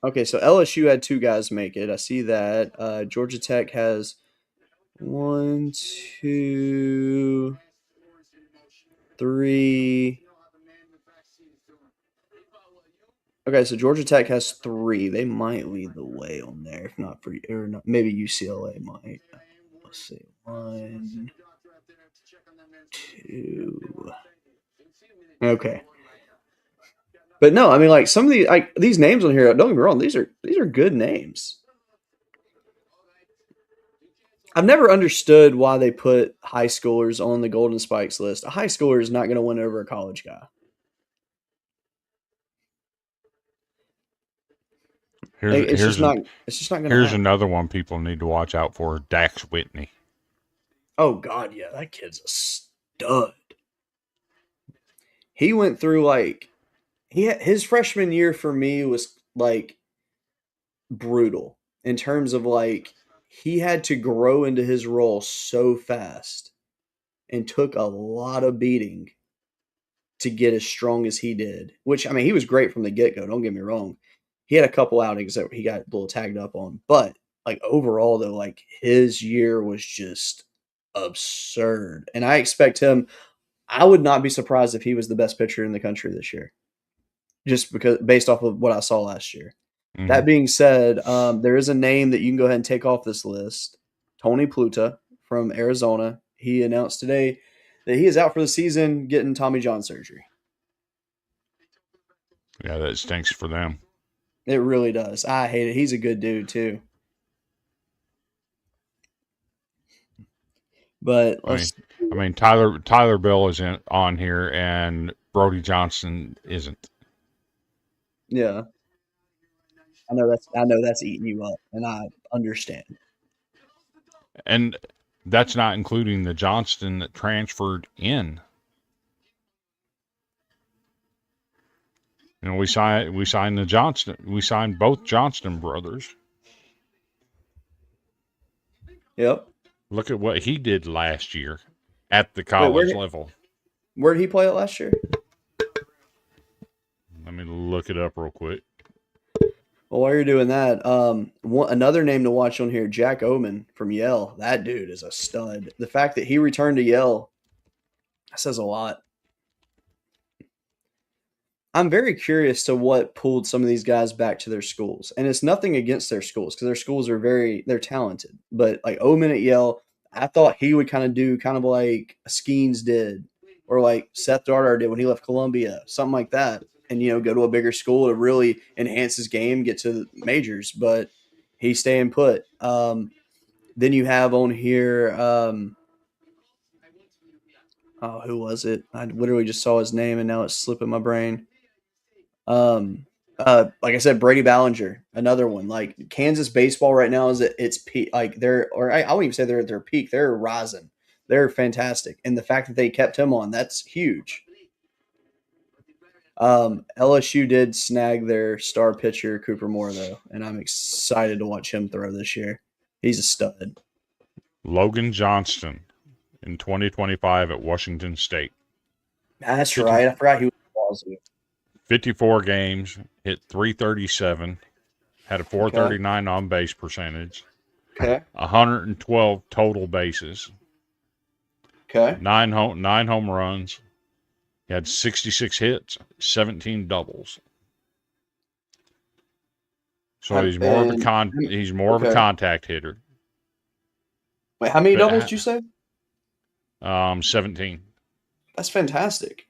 Okay, so LSU had two guys make it. I see that. Georgia Tech has one, two, three. Okay, so Georgia Tech has three. They might lead the way on there, if not for or not, maybe UCLA might. Let's see. One, two. Okay. But no, I mean, like some of these names on here. Don't get me wrong; these are good names. I've never understood why they put high schoolers on the Golden Spikes list. A high schooler is not going to win over a college guy. Here's It's just here's not. It's just not going to here's happen. another one people need to watch out for: Dax Whitney. Oh God, yeah, that kid's a stud. He went through his freshman year for me was like brutal in terms of like he had to grow into his role so fast and took a lot of beating to get as strong as he did. Which I mean, he was great from the get go. Don't get me wrong. He had a couple outings that he got a little tagged up on, but like overall though, like his year was just absurd. And I expect him. I would not be surprised if he was the best pitcher in the country this year, just because based off of what I saw last year. Mm-hmm. That being said, there is a name that you can go ahead and take off this list. Tony Pluta from Arizona. He announced today that he is out for the season getting Tommy John surgery. Yeah, that stinks for them. It really does. I hate it. He's a good dude too. But I mean, let's Tyler Bill isn't on here, and Brody Johnson isn't. yeah. I know that's eating you up, and I understand. And that's not including the Johnston that transferred in. You know, we signed the Johnston. We signed both Johnston brothers. Yep. Look at what he did last year at the Wait, college level. where did he play it last year? Let me look it up real quick. Well, while you're doing that, another name to watch on here, Jack Oman from Yale. That dude is a stud. The fact that he returned to Yale says a lot. I'm very curious to what pulled some of these guys back to their schools, and it's nothing against their schools because their schools are they're talented. But like Oman at Yale, I thought he would kind of do kind of like Skeens did, or like Seth Darter did when he left Columbia, something like that, and go to a bigger school to really enhance his game, get to the majors. But he's staying put. Then you have on here. Oh, who was it? I literally just saw his name and now it's slipping my brain. Um, like I said, Brady Ballinger, another one. Like Kansas baseball right now is at its peak. Like I won't even say they're at their peak. They're rising. They're fantastic, and the fact that they kept him on, that's huge. LSU did snag their star pitcher Cooper Moore though, and I'm excited to watch him throw this year. He's a stud. Logan Johnston in 2025 at Washington State. That's 50, right. I forgot he was. 54 games, hit 337, had a Okay. 439 on base percentage, Okay. 112 total bases, Okay. nine home runs. He had 66 hits, 17 doubles. So he's more of a okay. contact hitter. Wait, how many But doubles did you say? 17. That's fantastic.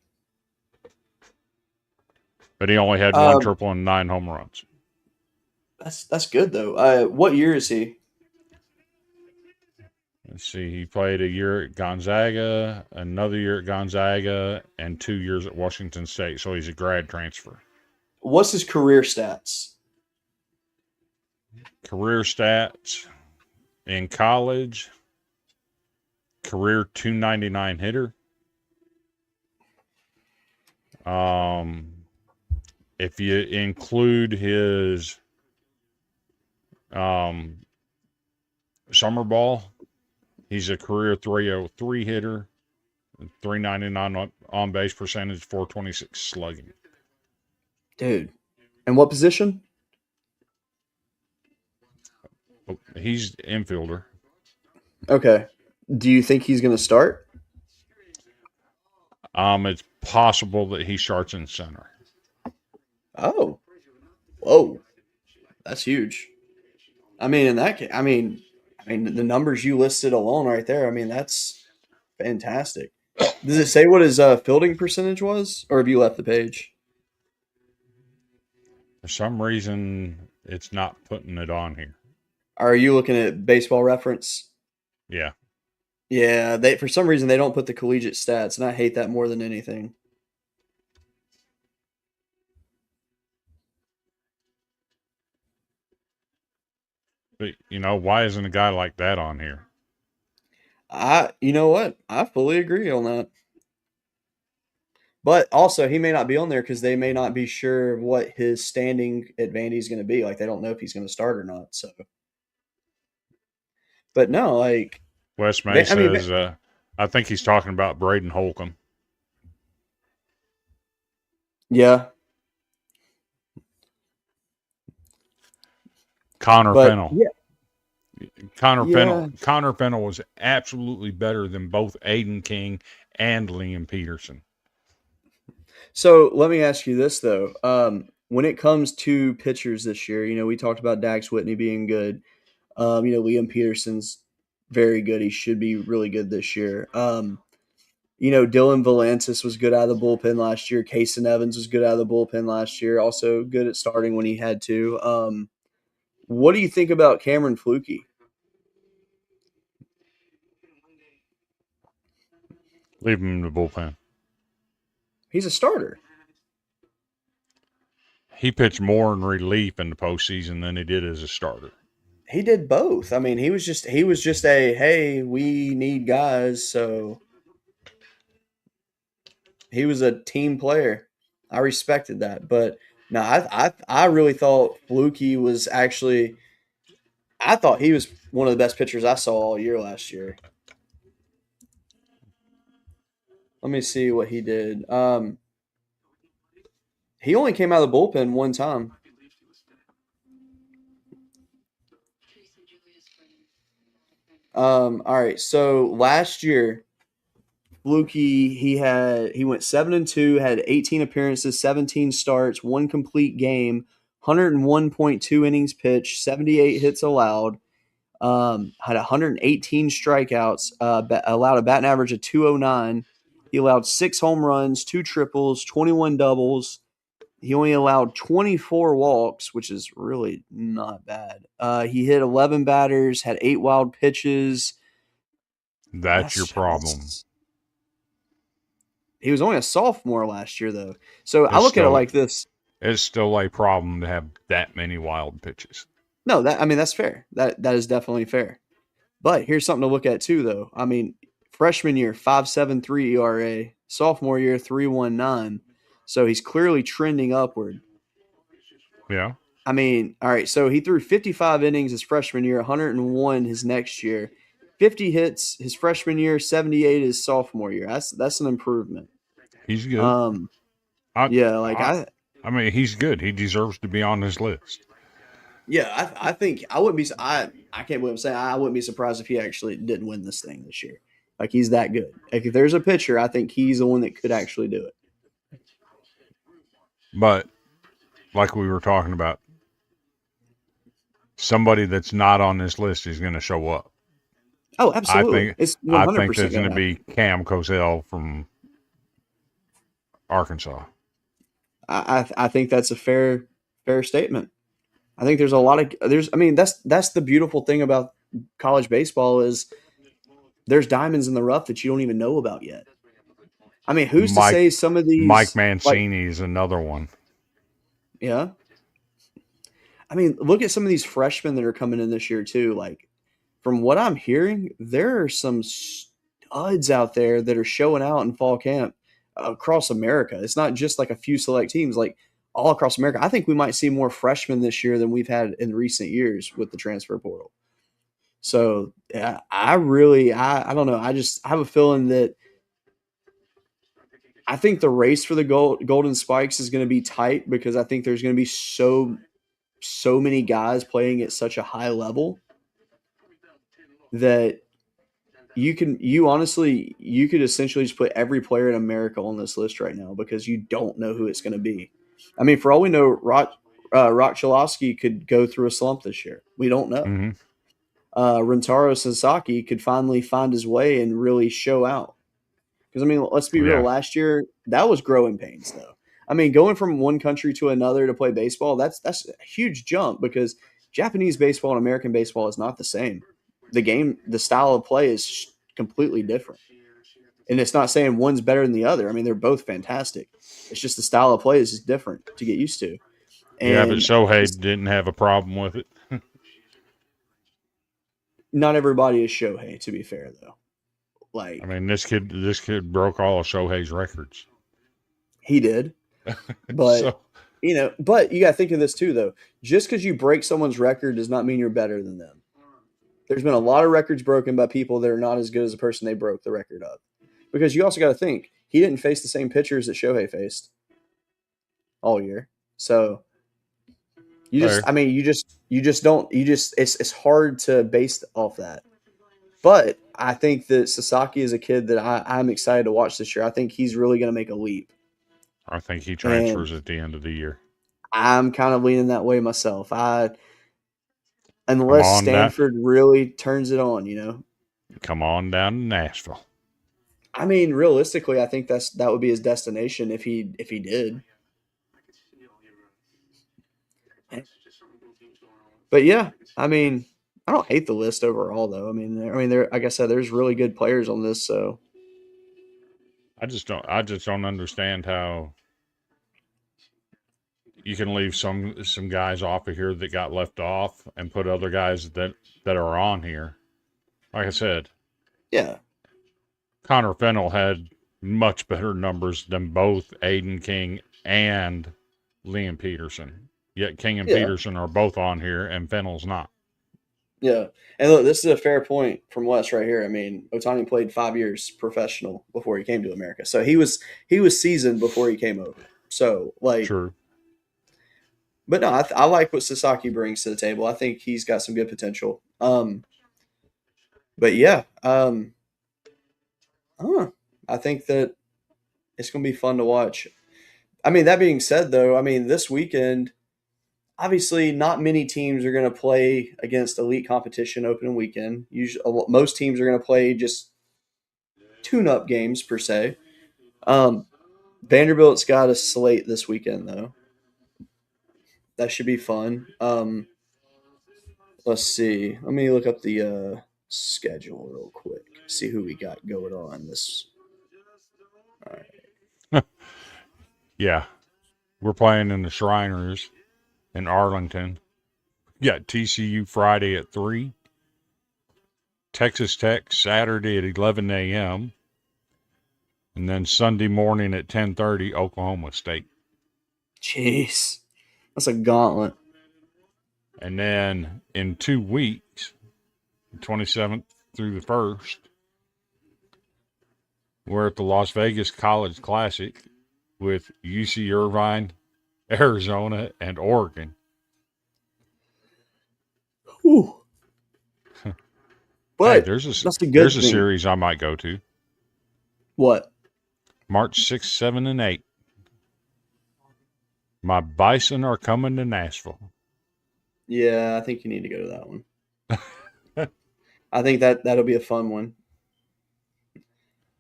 But he only had one triple and 9 home runs. That's good though. What year is he? Let's see. He played a year at Gonzaga, another year at Gonzaga, and 2 years at Washington State. So he's a grad transfer. What's his career stats? Career stats in college, career 299 hitter. If you include his summer ball, he's a career 303 hitter, 399 on base percentage, 426 slugging. Dude. And what position? He's infielder. Okay. Do you think he's going to start? It's possible that he starts in center. Oh. Whoa. That's huge. I mean, in that case, I mean, the numbers you listed alone right there, I mean, that's fantastic. Does it say what his fielding percentage was, or have you left the page? For some reason, it's not putting it on here. Are you looking at Baseball Reference? Yeah. Yeah, they for some reason they don't put the collegiate stats, and I hate that more than anything. But, why isn't a guy like that on here? You know what? I fully agree on that. But also, he may not be on there because they may not be sure what his standing advantage is going to be. Like, they don't know if he's going to start or not. So, but no, like Wes May says, I think he's talking about Braden Holcomb. Yeah. Connor Fennell. Yeah. Connor Fennell was absolutely better than both Aiden King and Liam Peterson. So let me ask you this though: when it comes to pitchers this year, we talked about Dax Whitney being good. Liam Peterson's very good. He should be really good this year. Dylan Valantis was good out of the bullpen last year. Kason Evans was good out of the bullpen last year. Also good at starting when he had to. What do you think about Cameron Flukie? Leave him in the bullpen. He's a starter. He pitched more in relief in the postseason than he did as a starter. He did both. I mean, he was just a hey, we need guys, so he was a team player. I respected that, but no, I really thought Flukie was actually. I thought he was one of the best pitchers I saw all year last year. Let me see what he did. He only came out of the bullpen one time. All right. So last year, Flukie he went 7-2, had 18 appearances, 17 starts, one complete game, 101.2 innings pitched, 78 hits allowed. Had 118 strikeouts, allowed a batting average of 209. He allowed 6 home runs, 2 triples, 21 doubles. He only allowed 24 walks, which is really not bad. He hit 11 batters, had 8 wild pitches. That's your problem. He was only a sophomore last year, though. So I It's look at it still like this. it's still a problem to have that many wild pitches. No, that's fair. That is definitely fair. But here's something to look at too, though. I mean, freshman year 5.73 ERA, sophomore year 3.19. So he's clearly trending upward. Yeah. I mean, all right. So he threw 55 innings his freshman year, 101 his next year, 50 hits his freshman year, 78 his sophomore year. That's an improvement. He's good. Um, I, yeah, like I I mean, he's good. He deserves to be on this list. yeah, I think I wouldn't be. I can't believe I'm saying I wouldn't be surprised if he actually didn't win this thing this year. Like he's that good. Like if there's a pitcher, I think he's the one that could actually do it. But like we were talking about, somebody that's not on this list is going to show up. Oh, I absolutely. think It's I 100 think percent there's going going to to be Cam Cosell from Arkansas. I think that's a fair statement. I think there's a lot of there's. I mean, that's the beautiful thing about college baseball is there's diamonds in the rough that you don't even know about yet. I mean, who's to Mike say some of Mike these like Mancini is another one. yeah. I mean, look at some of these freshmen that are coming in this year too. Like from what I'm hearing, there are some studs out there that are showing out in fall camp across America. It's not just like a few select teams, like all across America. I think we might see more freshmen this year than we've had in recent years with the transfer portal. So yeah, I don't know. I have a feeling that I think the race for the golden spikes is going to be tight because I think there's going to be so many guys playing at such a high level that you honestly you could essentially just put every player in America on this list right now because you don't know who it's going to be. I mean, for all we know, Rock Chalosky could go through a slump this year. We don't know. Mm-hmm. Rentaro Sasaki could finally find his way and really show out. Because I mean, let's be real. Yeah, Last year, that was growing pains, though. I mean, going from one country to another to play baseball, that's a huge jump because Japanese baseball and American baseball is not the same. The style of play is completely different. And it's not saying one's better than the other. I mean, they're both fantastic. It's just the style of play is just different to get used to. yeah, but And Shohei didn't have a problem with it. not everybody is Shohei, to be fair, though. I Like mean, this kid broke all of Shohei's records. he did, but So but you got to think of this too, though. Just because you break someone's record does not mean you're better than them. There's been a lot of records broken by people that are not as good as the person they broke the record of. Because you also got to think he didn't face the same pitchers that Shohei faced all year. So fair. you just don't it's hard to base off that. But I think that Sasaki is a kid that I'm excited to watch this year. I think he's really going to make a leap, I think he and transfers at the end of the year. I'm kind of leaning that way myself. Come Unless on down, Stanford really turns it on. come on down to Nashville. I mean, realistically, I think that would be his destination if he did. But yeah, I mean, I don't hate the list overall though. I mean, there like I said, there's really good players on this. So I just don't understand how you can leave some guys off of here that got left off and put other guys that are on here. Like I said, yeah, Connor Fennell had much better numbers than both Aiden King and Liam Peterson. Yet King and yeah, Peterson are both on here, and Fennell's not. yeah. And look, this is a fair point from Wes right here. I mean, Otani played 5 years professional before he came to America, so he was seasoned before he came over. So like, True. but no, I like what Sasaki brings to the table. I think he's got some good potential. But yeah, I don't know. I think that it's going to be fun to watch. I mean, that being said, though, I mean, this weekend, obviously, not many teams are going to play against elite competition opening weekend. Usually, most teams are going to play just tune-up games per se. Um, Vanderbilt's got a slate this weekend, though. That should be fun. Let's see. Let me look up the schedule real quick. See who we got going on this. All right. Yeah, we're playing in the Shriners in Arlington. Got TCU Friday at 3, Texas Tech Saturday at 11 a.m., and then Sunday morning at 10:30, Oklahoma State. Jeez. That's a gauntlet. And then in 2 weeks, 27th through the 1st, we're at the Las Vegas College Classic with UC Irvine, Arizona, and Oregon. Whew. But Hey, there's a good thing. series I might go to. What? March 6, 7, and 8. My Bison are coming to Nashville. Yeah, I think you need to go to that one. I think that'll be a fun one.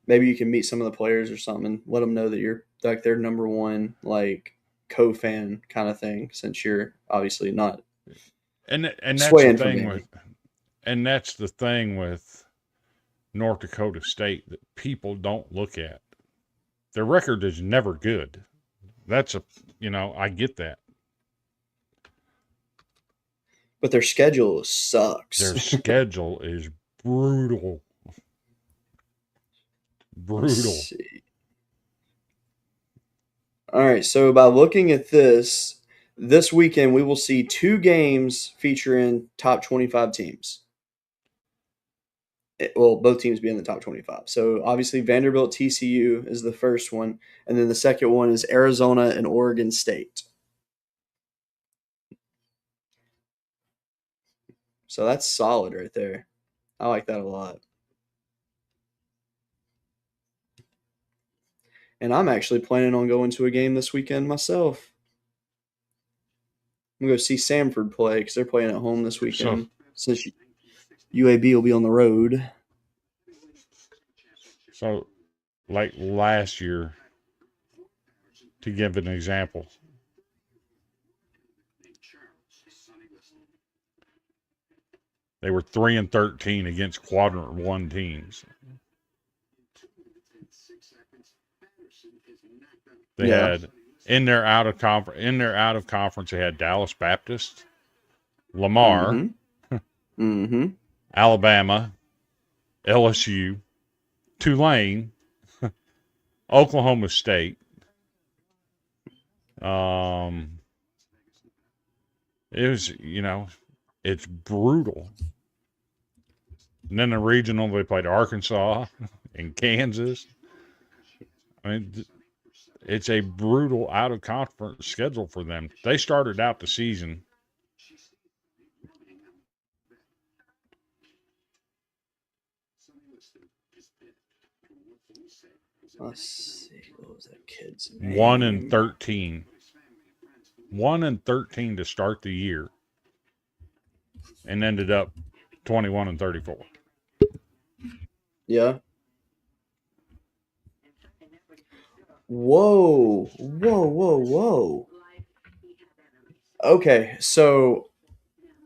Maybe you can meet some of the players or something and let them know that you're like their number one like co-fan kind of thing, since you're obviously not. And that's swaying the from thing Vandy. that's the thing with North Dakota State that people don't look at. Their record is never good. That's I get that. But their schedule sucks. Their schedule is brutal. Let's Brutal. see. All right, so by looking at this weekend we will see 2 games featuring top 25 teams. Well, both teams be in the top 25. So obviously Vanderbilt TCU is the first one, and then the second one is Arizona and Oregon State. So that's solid right there. I like that a lot. And I'm actually planning on going to a game this weekend myself. I'm going to go see Samford play because they're playing at home this weekend. Since UAB will be on the road. So, like last year, to give an example, they were 3-13 against quadrant 1 teams. They had in their out of conference they had Dallas Baptist, Lamar, Alabama, LSU, Tulane, Oklahoma State. It was, it's brutal. And then the regional, they played Arkansas and Kansas. I mean, it's a brutal out of conference schedule for them. They started out the season. Let's see. What was that kid's name? 1-13. 1-13 to start the year, and ended up 21-34. Yeah. Whoa. Okay, so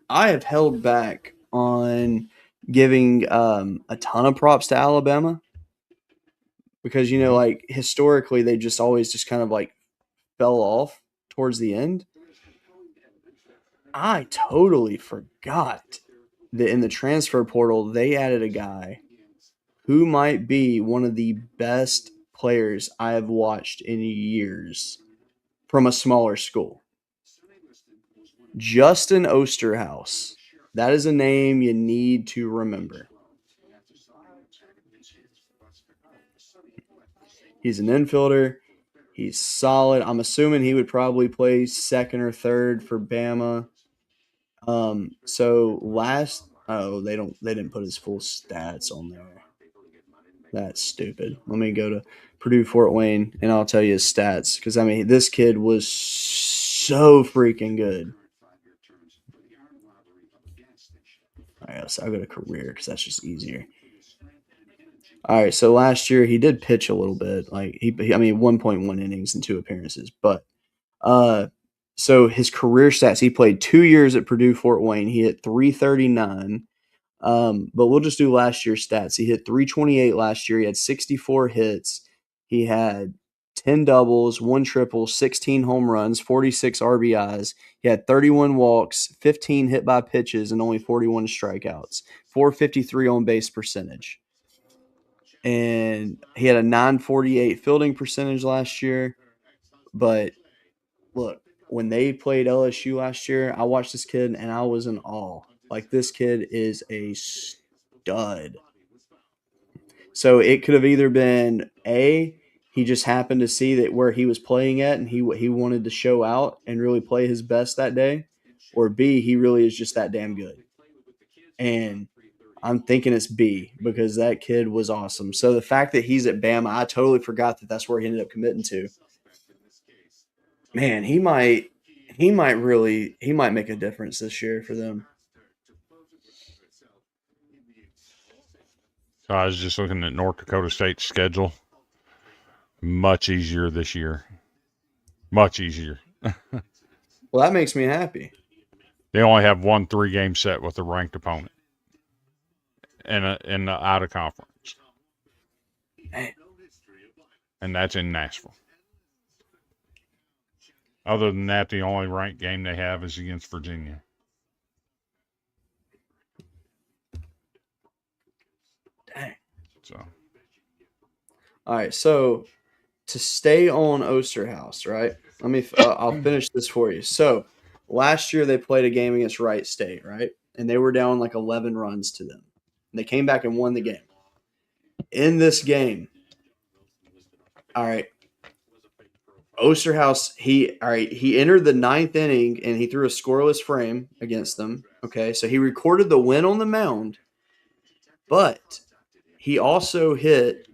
I have held back on giving a ton of props to Alabama because, like historically they just always just kind of like fell off towards the end. I totally forgot that in the transfer portal they added a guy who might be one of the best players I have watched in years from a smaller school. Justin Osterhaus. That is a name you need to remember. He's an infielder. He's solid. I'm assuming he would probably play second or third for Bama. They didn't put his full stats on there. That's stupid. Let me go to Purdue Fort Wayne and I'll tell you his stats because this kid was so freaking good. All right, so I'll go to career because that's just easier. All right, so last year he did pitch a little bit, like 1.1 innings and 2 appearances, but so his career stats, he played 2 years at Purdue Fort Wayne. He hit .339. But we'll just do last year's stats. He hit .328 last year. He had 64 hits. He had 10 doubles, 1 triple, 16 home runs, 46 RBIs. He had 31 walks, 15 hit by pitches, and only 41 strikeouts. 453 on base percentage. And he had a 948 fielding percentage last year. But look, when they played LSU last year, I watched this kid and I was in awe. Like, this kid is a stud. So it could have either been A, he just happened to see that where he was playing at and he wanted to show out and really play his best that day, or B, he really is just that damn good. And I'm thinking it's B because that kid was awesome. So the fact that he's at Bama, I totally forgot that that's where he ended up committing to. Man, he might make a difference this year for them. So I was just looking at North Dakota State's schedule. Much easier this year. Much easier. Well, that makes me happy. They only have one 3-game set with a ranked opponent in the out of conference. Man. And that's in Nashville. Other than that, the only ranked game they have is against Virginia. Dang. So, all right, so to stay on Osterhouse, right? I'll finish this for you. So last year they played a game against Wright State, right? And they were down like 11 runs to them. And they came back and won the game. In this game, all right, Osterhouse, he entered the 9th inning and he threw a scoreless frame against them. Okay, so he recorded the win on the mound, but he also hit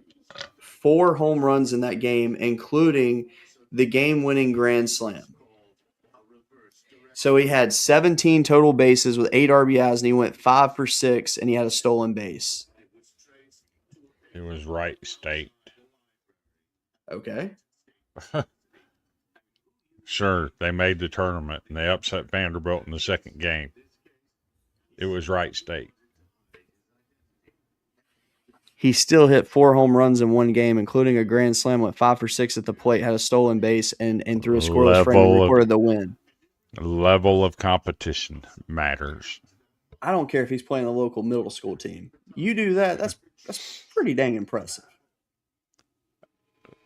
4 home runs in that game, including the game-winning grand slam. So he had 17 total bases with 8 RBIs, and he went 5 for 6, and he had a stolen base. it was Wright State. Okay. Sure, they made the tournament, and they upset Vanderbilt in the second game. It was Wright State. He still hit 4 home runs in one game, including a grand slam, went 5 for 6 at the plate, had a stolen base, and threw a scoreless frame and recorded the win. Level of competition matters. I don't care if he's playing a local middle school team. You do that, that's pretty dang impressive.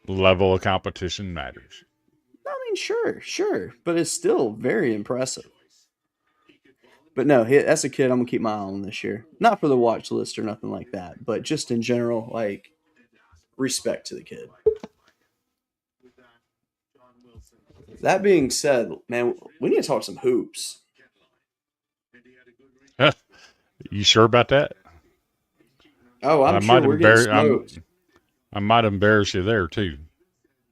Level of competition matters. I mean, sure, but it's still very impressive. But no, that's a kid I'm going to keep my eye on this year. Not for the watch list or nothing like that, but just in general, like, respect to the kid. That being said, man, we need to talk some hoops. You sure about that? Oh, I'm sure we're getting smoked. I might embarrass you there, too.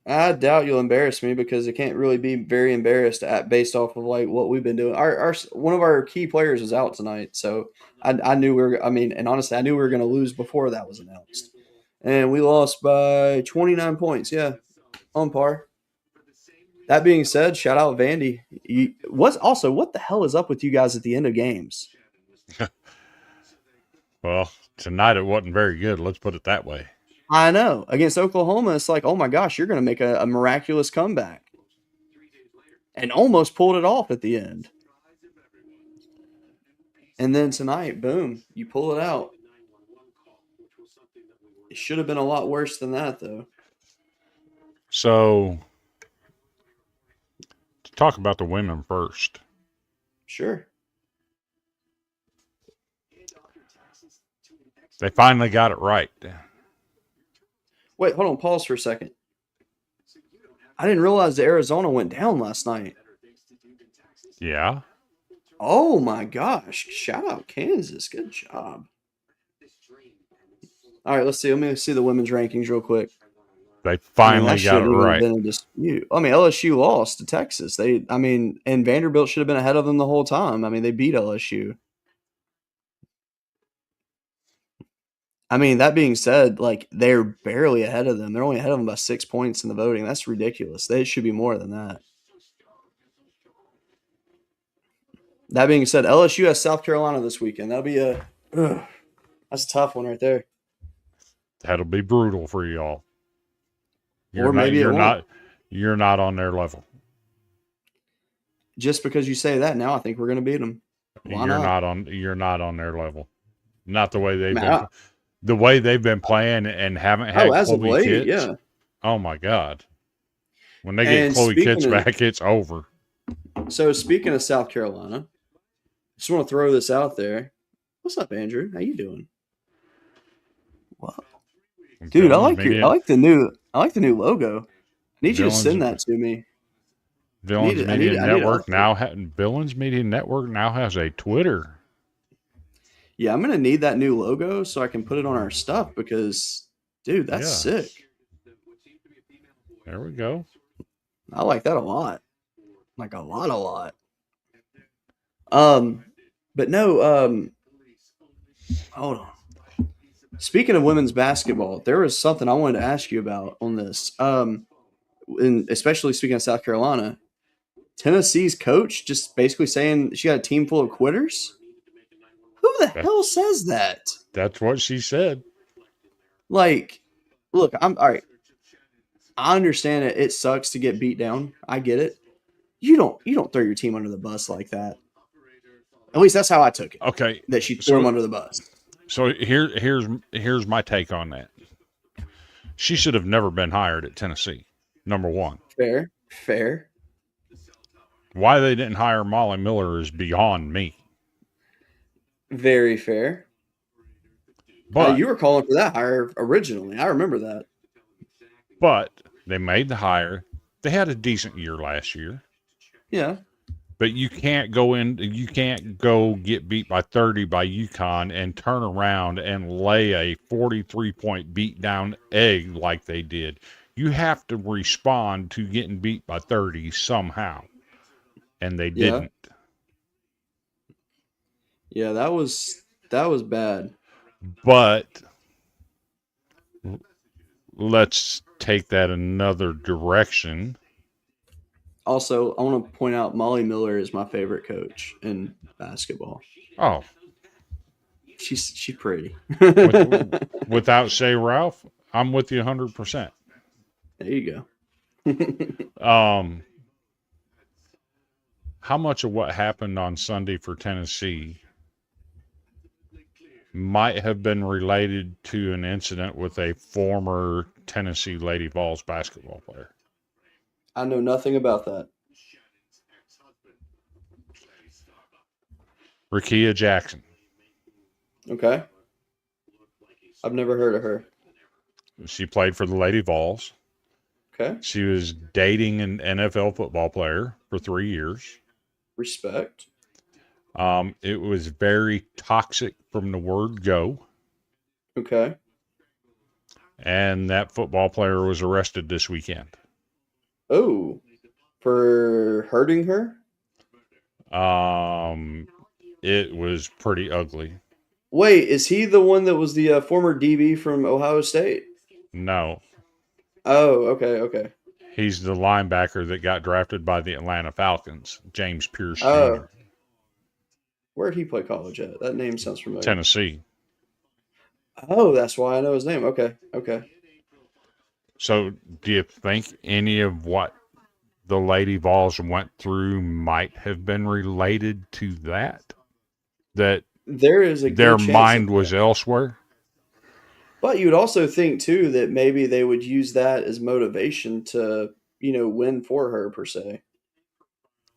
I doubt you'll embarrass me because I can't really be very embarrassed based off of like what we've been doing. Our one of our key players is out tonight, so I knew and honestly, I knew we were going to lose before that was announced, and we lost by 29 points. Yeah, on par. That being said, shout out Vandy. What the hell is up with you guys at the end of games? Well, tonight it wasn't very good. Let's put it that way. I know. Against Oklahoma, it's like, oh my gosh, you're going to make a miraculous comeback. And almost pulled it off at the end. And then tonight, boom, you pull it out. It should have been a lot worse than that, though. So, to talk about the women first. Sure. They finally got it right. Wait, hold on. Pause for a second. I didn't realize that Arizona went down last night. Yeah. Oh, my gosh. Shout out Kansas. Good job. All right, let's see. Let me see the women's rankings real quick. They finally got it right. Been a dispute. I mean, LSU lost to Texas. And Vanderbilt should have been ahead of them the whole time. I mean, they beat LSU. I mean, that being said, like, they're barely ahead of them. They're only ahead of them by 6 points in the voting. That's ridiculous. They should be more than that. That being said, LSU has South Carolina this weekend. That'll be that's a tough one right there. That'll be brutal for y'all. You're or not. maybe it You're won't. not. You're not on their level. Just because you say that, now I think we're going to beat them. Why You're not? not on. You're not on their level. Not the way they've Man, been. The way they've been playing and haven't had as of Chloe late, Kitts. yeah. Oh my God! When they get And Chloe Kitts speaking of, back, it's over. so speaking of South Carolina, just want to throw this out there. What's up, Andrew? How you doing? Wow. Dude, I Villains like Media. the new logo. I need you to send that to me. Villains I Media need to Network update. Villains Media Network now has a Twitter. Yeah, I'm gonna need that new logo so I can put it on our stuff because, dude, that's Yeah. sick. There we go. I like that a lot. Like a lot. But no, hold on. Speaking of women's basketball, there was something I wanted to ask you about on this. And especially speaking of South Carolina, Tennessee's coach just basically saying she got a team full of quitters. Who the hell says that? That's what she said. Like, look, I'm all right. I understand it. It sucks to get beat down. I get it. You don't throw your team under the bus like that. At least that's how I took it. Okay. That she threw him under the bus. So here's my take on that. She should have never been hired at Tennessee. Number one. Fair. Why they didn't hire Molly Miller is beyond me. Very fair. But you were calling for that hire originally. I remember that. But they made the hire. They had a decent year last year. Yeah. But you can't go get beat by 30 by UConn and turn around and lay a 43-point beat down egg like they did. You have to respond to getting beat by 30 somehow. And they didn't. Yeah, that was bad. But let's take that another direction. Also, I want to point out Molly Miller is my favorite coach in basketball. Oh, she's pretty. Without Shay Ralph, I'm with you 100%. There you go. How much of what happened on Sunday for Tennessee might have been related to an incident with a former Tennessee Lady Vols basketball player? I know nothing about that. Rakia Jackson. Okay. I've never heard of her. She played for the Lady Vols. Okay. She was dating an NFL football player for 3 years. Respect. It was very toxic from the word go. Okay. And that football player was arrested this weekend. Oh, for hurting her? It was pretty ugly. Wait, is he the one that was the former DB from Ohio State? No. Oh, okay. He's the linebacker that got drafted by the Atlanta Falcons, James Pierce Jr. Oh. Where did he play college at? That name sounds familiar. Tennessee. Oh, that's why I know his name. Okay. So do you think any of what the Lady Vols went through might have been related to that? That there is a good their chance mind was elsewhere? But you would also think, too, that maybe they would use that as motivation to, win for her, per se.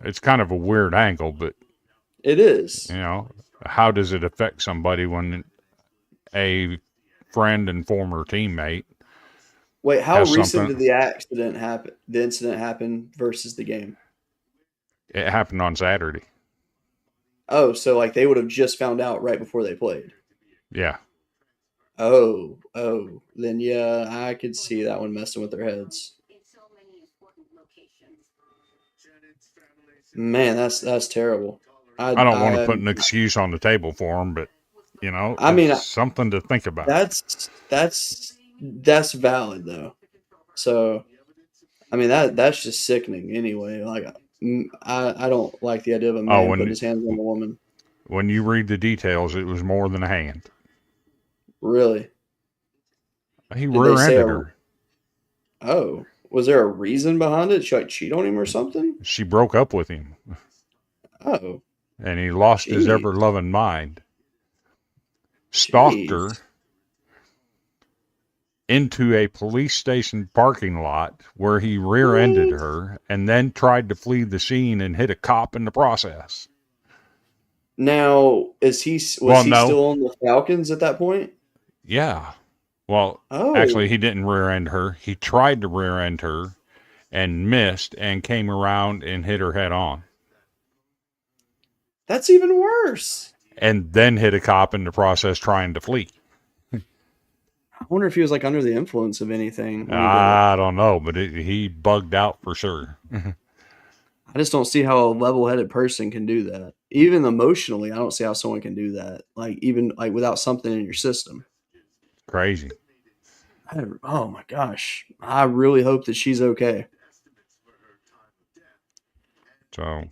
It's kind of a weird angle, but... It is. How does it affect somebody when a friend and former teammate... Wait, how recent did the incident happen versus the game? It happened on Saturday. Oh, so they would have just found out right before they played. Yeah. Oh, then yeah, I could see that one messing with their heads. Man, that's terrible. I don't want to put an excuse on the table for them, but something to think about. That's valid though. So, that's just sickening anyway. I don't like the idea of a man putting his hands on a woman. When you read the details, it was more than a hand. Really? He rear-ended her. Oh, was there a reason behind it? Did she like cheat on him or something? She broke up with him, Oh, and he lost his jeez, ever-loving mind. Stalked her jeez. into a police station parking lot where he rear-ended What? her and then tried to flee the scene and hit a cop in the process. Now, was Well, he no. still on the Falcons at that point? Yeah. Well, actually, Oh, he didn't rear-end her. He tried to rear-end her and missed and came around and hit her head on. that's even worse. And then hit a cop in the process trying to flee. I wonder if he was like under the influence of anything when he did it. I don't know, but he bugged out for sure. I just don't see how a level-headed person can do that. Even emotionally, I don't see how someone can do that. Like even like without something in your system. Crazy. Oh my gosh. I really hope that she's okay. So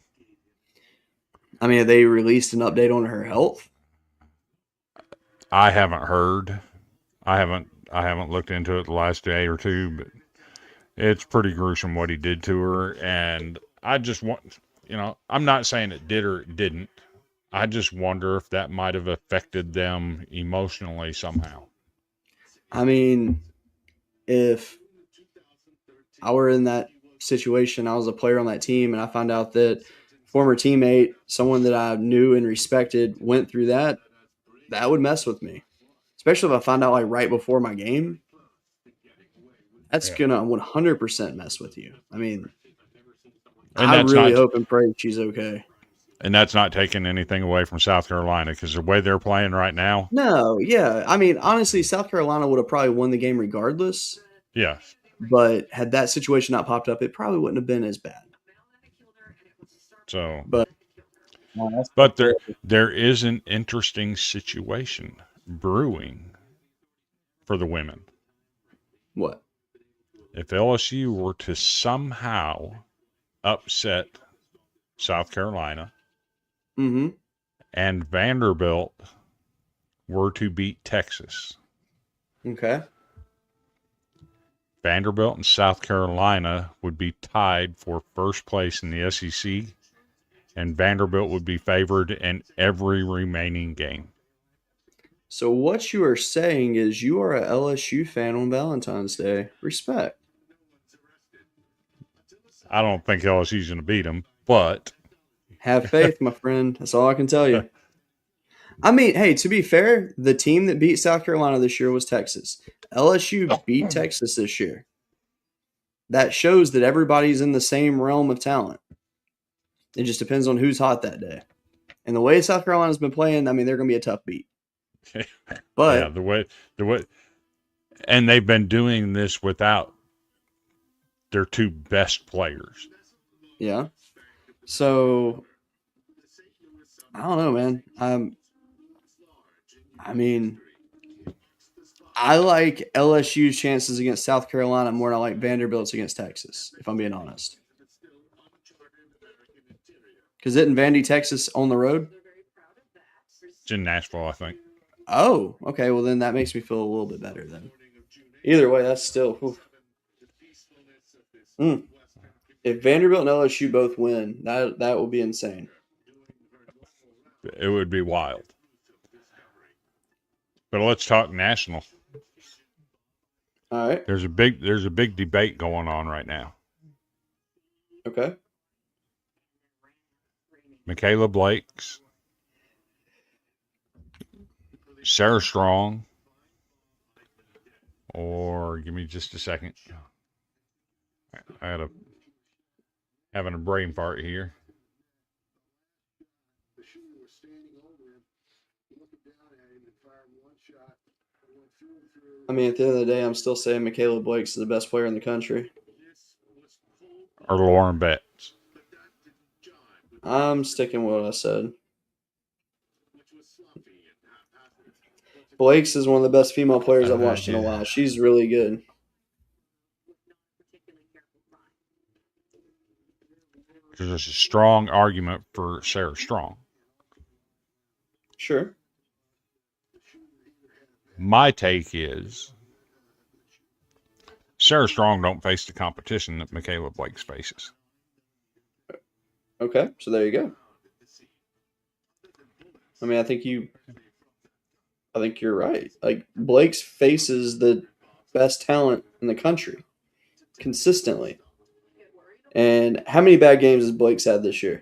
I mean, have they released an update on her health? I haven't heard. I haven't looked into it the last day or two, but it's pretty gruesome what he did to her. And I just want, I'm not saying it did or it didn't. I just wonder if that might have affected them emotionally somehow. I mean, if I were in that situation, I was a player on that team, and I found out that former teammate, someone that I knew and respected, went through that, that would mess with me. Especially if I find out like right before my game. That's Yeah. gonna 100% mess with you. I mean, And I that's really not hope and pray she's okay. and that's not taking anything away from South Carolina because the way they're playing right now, No, yeah. I mean, honestly, South Carolina would have probably won the game regardless. yeah. But had that situation not popped up, it probably wouldn't have been as bad. So, But no, that's but there terrible. there is an interesting situation brewing for the women. What? If LSU were to somehow upset South Carolina Mm-hmm. and Vanderbilt were to beat Texas, Okay. Vanderbilt and South Carolina would be tied for first place in the SEC, and Vanderbilt would be favored in every remaining game. So what you are saying is you are a LSU fan on Valentine's Day. Respect. I don't think LSU's going to beat them, but Have faith, my friend. That's all I can tell you. I mean, hey, to be fair, the team that beat South Carolina this year was Texas. LSU beat Texas this year. That shows that everybody's in the same realm of talent. It just depends on who's hot that day. And the way South Carolina's been playing, I mean, they're going to be a tough beat. yeah, But the way, and they've been doing this without their two best players. yeah, so I don't know, man. I mean, I like LSU's chances against South Carolina more than I like Vanderbilt's against Texas, if I'm being honest. Because isn't Vandy, Texas on the road? It's in Nashville, I think. Oh, okay. Well, then that makes me feel a little bit better then. Either way, that's still. If Vanderbilt and LSU both win, that will be insane. It would be wild. But let's talk national. All right. There's a big debate going on right now. Okay. Michaela Blake's, Sarah Strong, or give me just a second. I had having a brain fart here. I mean, at the end of the day, I'm still saying Michaela Blake's is the best player in the country. Or Lauren Betts. I'm sticking with what I said. Blake's is one of the best female players I've watched in a while. She's really good. There's a strong argument for Sarah Strong. Sure. My take is Sarah Strong don't face the competition that Michaela Blake faces. Okay, so there you go. I mean, I think you're right. Like Blake's faces the best talent in the country consistently. And how many bad games has Blake's had this year?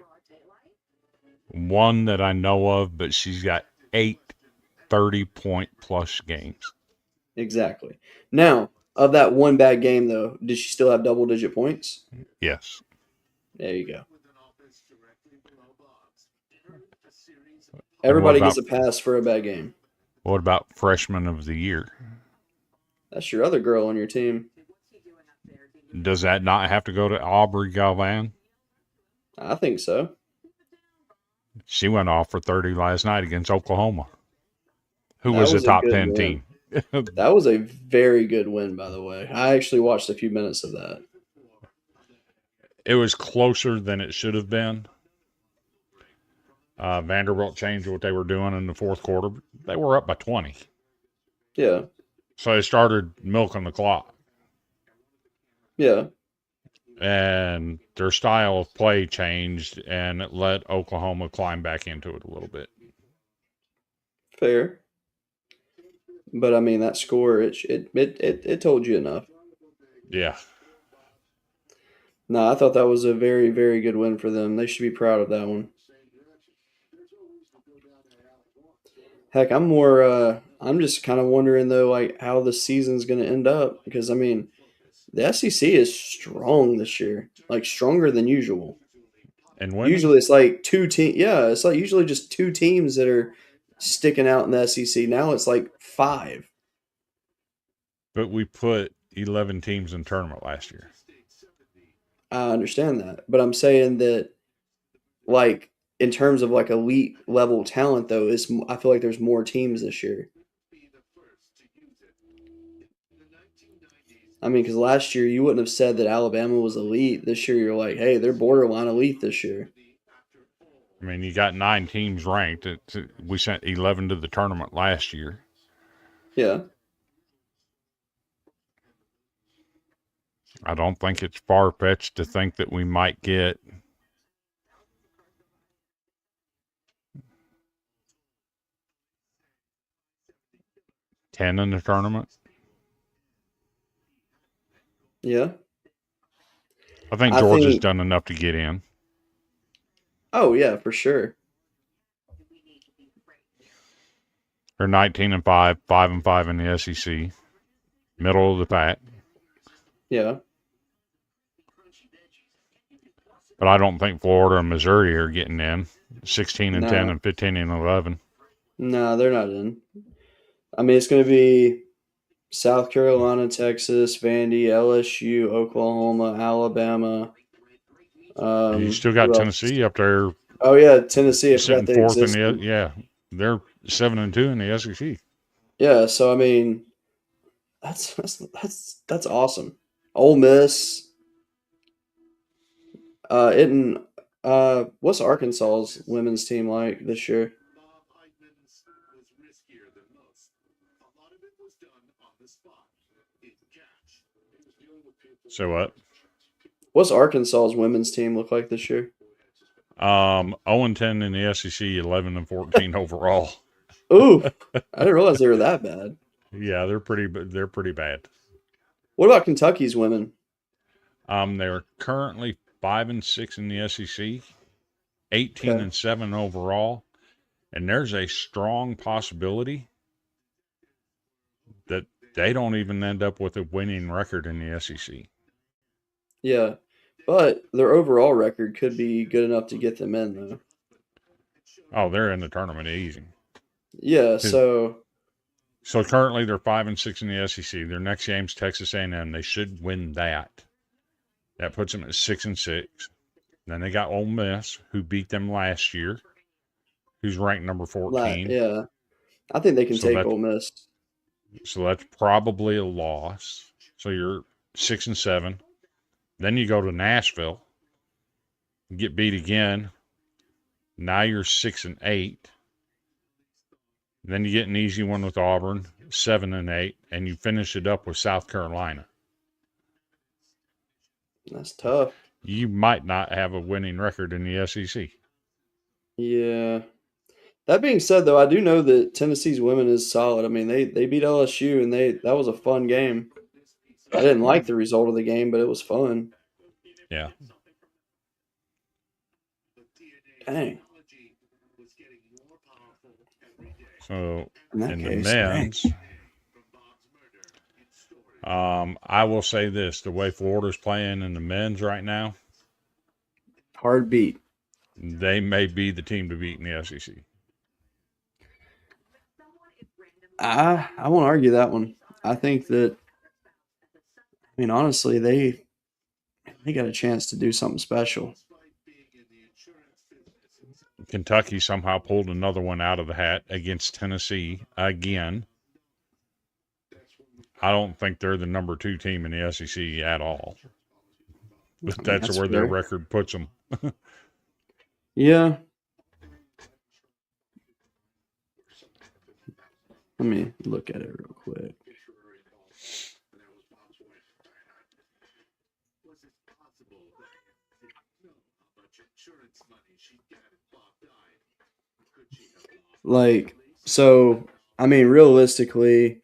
One that I know of, but she's got 8 30-point plus games. Exactly. Now, of that one bad game though, did she still have double digit points? Yes. There you go. And Everybody gets a pass for a bad game. what about freshman of the year? That's your other girl on your team. Does that not have to go to Aubrey Galvan? I think so. She went off for 30 last night against Oklahoma, who That was a was a top good 10 win. team. That was a very good win, by the way. I actually watched a few minutes of that. It was closer than it should have been. Vanderbilt changed what they were doing in the fourth quarter. They were up by 20. Yeah. So they started milking the clock. Yeah. And their style of play changed, and it let Oklahoma climb back into it a little bit. Fair. But I mean that score it told you enough. Yeah. No, I thought that was a very, very good win for them. They should be proud of that one. Heck, I'm just kind of wondering though, like how the season's going to end up because I mean, the SEC is strong this year, like stronger than usual. And women, Usually it's like two team, yeah, it's like usually just two teams that are sticking out in the SEC. Now it's like five. but we put 11 teams in tournament last year. I understand that, but I'm saying that like in terms of like elite level talent though, I feel like there's more teams this year. I mean, because last year you wouldn't have said that Alabama was elite. This year you're like, hey, they're borderline elite this year. I mean, you got 9 teams ranked. We sent 11 to the tournament last year. Yeah. I don't think it's far-fetched to think that we might get ten in the tournament. Yeah. I think I Georgia's think, done enough to get in. oh yeah, for sure. They're 19-5, 5-5 in the SEC, middle of the pack. Yeah. But I don't think Florida and Missouri are getting in. 16-10 No. and 15-11. No, they're not in. I mean, it's going to be South Carolina, Texas, Vandy, LSU, Oklahoma, Alabama. You still got Who else? Tennessee up there Oh yeah, Tennessee. I sitting forgot they fourth in existed. the they're 7-2 in the SEC. Yeah, so I mean, that's awesome. Ole Miss. What's Arkansas's women's team like this year? So what? What's Arkansas's women's team look like this year? 0-10 in the SEC, 11-14 overall. Ooh, I didn't realize they were that bad. Yeah, they're pretty bad. What about Kentucky's women? They're currently 5-6 in the SEC, 18-7 overall, and there's a strong possibility that they don't even end up with a winning record in the SEC. Yeah, but their overall record could be good enough to get them in, though. Oh, they're in the tournament easy. Yeah, so currently they're 5-6 in the SEC. Their next game's Texas A&M. They should win that. That puts them at 6-6. Then they got Ole Miss, who beat them last year, who's ranked number 14. yeah, I think they can So take Ole Miss. So that's probably a loss. So you're 6-7. Then you go to Nashville, get beat again. Now you're 6-8. Then you get an easy one with Auburn, 7-8, and you finish it up with South Carolina. That's tough. You might not have a winning record in the SEC. Yeah. That being said, though, I do know that Tennessee's women is solid. I mean, they beat LSU, and that was a fun game. I didn't like the result of the game, but it was fun. Yeah. Dang. So In that in the case, dang. men's, I will say this: the way Florida's playing in the men's right now, Hard beat. they may be the team to beat in the SEC. I won't argue that one. I think that. I mean, honestly, they got a chance to do something special. Kentucky somehow pulled another one out of the hat against Tennessee again. I don't think they're the number 2 team in the SEC at all. But that's where their record puts them. Yeah. Let me look at it real quick. Like, so, I mean, realistically,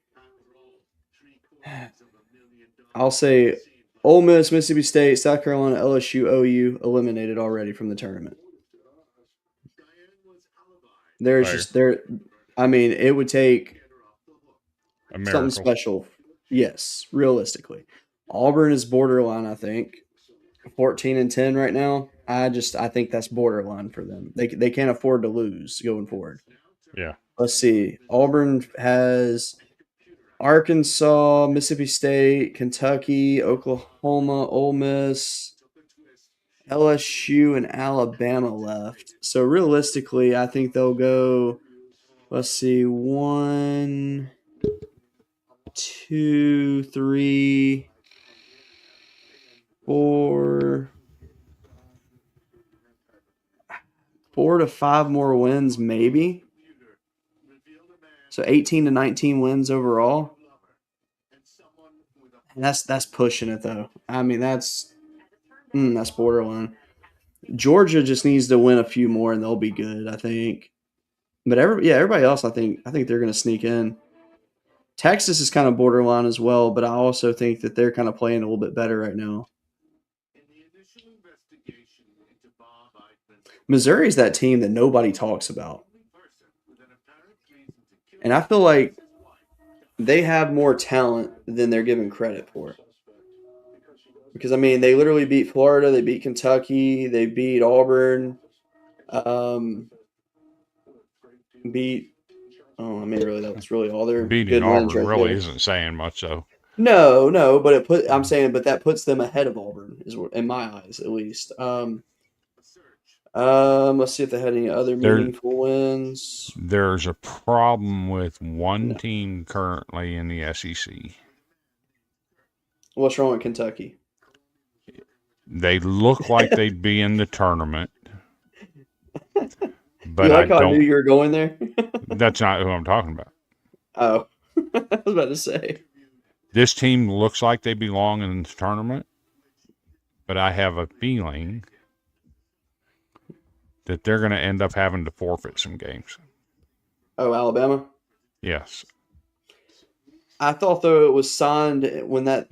I'll say Ole Miss, Mississippi State, South Carolina, LSU, OU eliminated already from the tournament. There's Fair. just there. I mean, it would take A miracle. something special. Yes, realistically, Auburn is borderline. I think 14-10 right now. I think that's borderline for them. They can't afford to lose going forward. Yeah. Let's see. Auburn has Arkansas, Mississippi State, Kentucky, Oklahoma, Ole Miss, LSU, and Alabama left. So realistically, I think they'll go, let's see, 1, 2, 3, 4 to 5 more wins, maybe. So 18 to 19 wins overall. And that's pushing it, though. I mean, that's borderline. Georgia just needs to win a few more, and they'll be good, I think. But everybody else, I think they're going to sneak in. Texas is kind of borderline as well, but I also think that they're kind of playing a little bit better right now. Missouri's that team that nobody talks about. And I feel like they have more talent than they're given credit for. Because, I mean, they literally beat Florida, they beat Kentucky, they beat Auburn, really, that was really all their beating good Auburn wins right really there. isn't saying much, though. No, but that puts them ahead of Auburn, in my eyes, at least. Let's see if they had any other meaningful wins. There's a problem with one team currently in the SEC. What's wrong with Kentucky? They look like they'd be in the tournament. But you like how I knew you were going there? That's not who I'm talking about. Oh, I was about to say. This team looks like they belong in the tournament, but I have a feeling that they're going to end up having to forfeit some games. Oh, Alabama? Yes. I thought, though, it was signed when that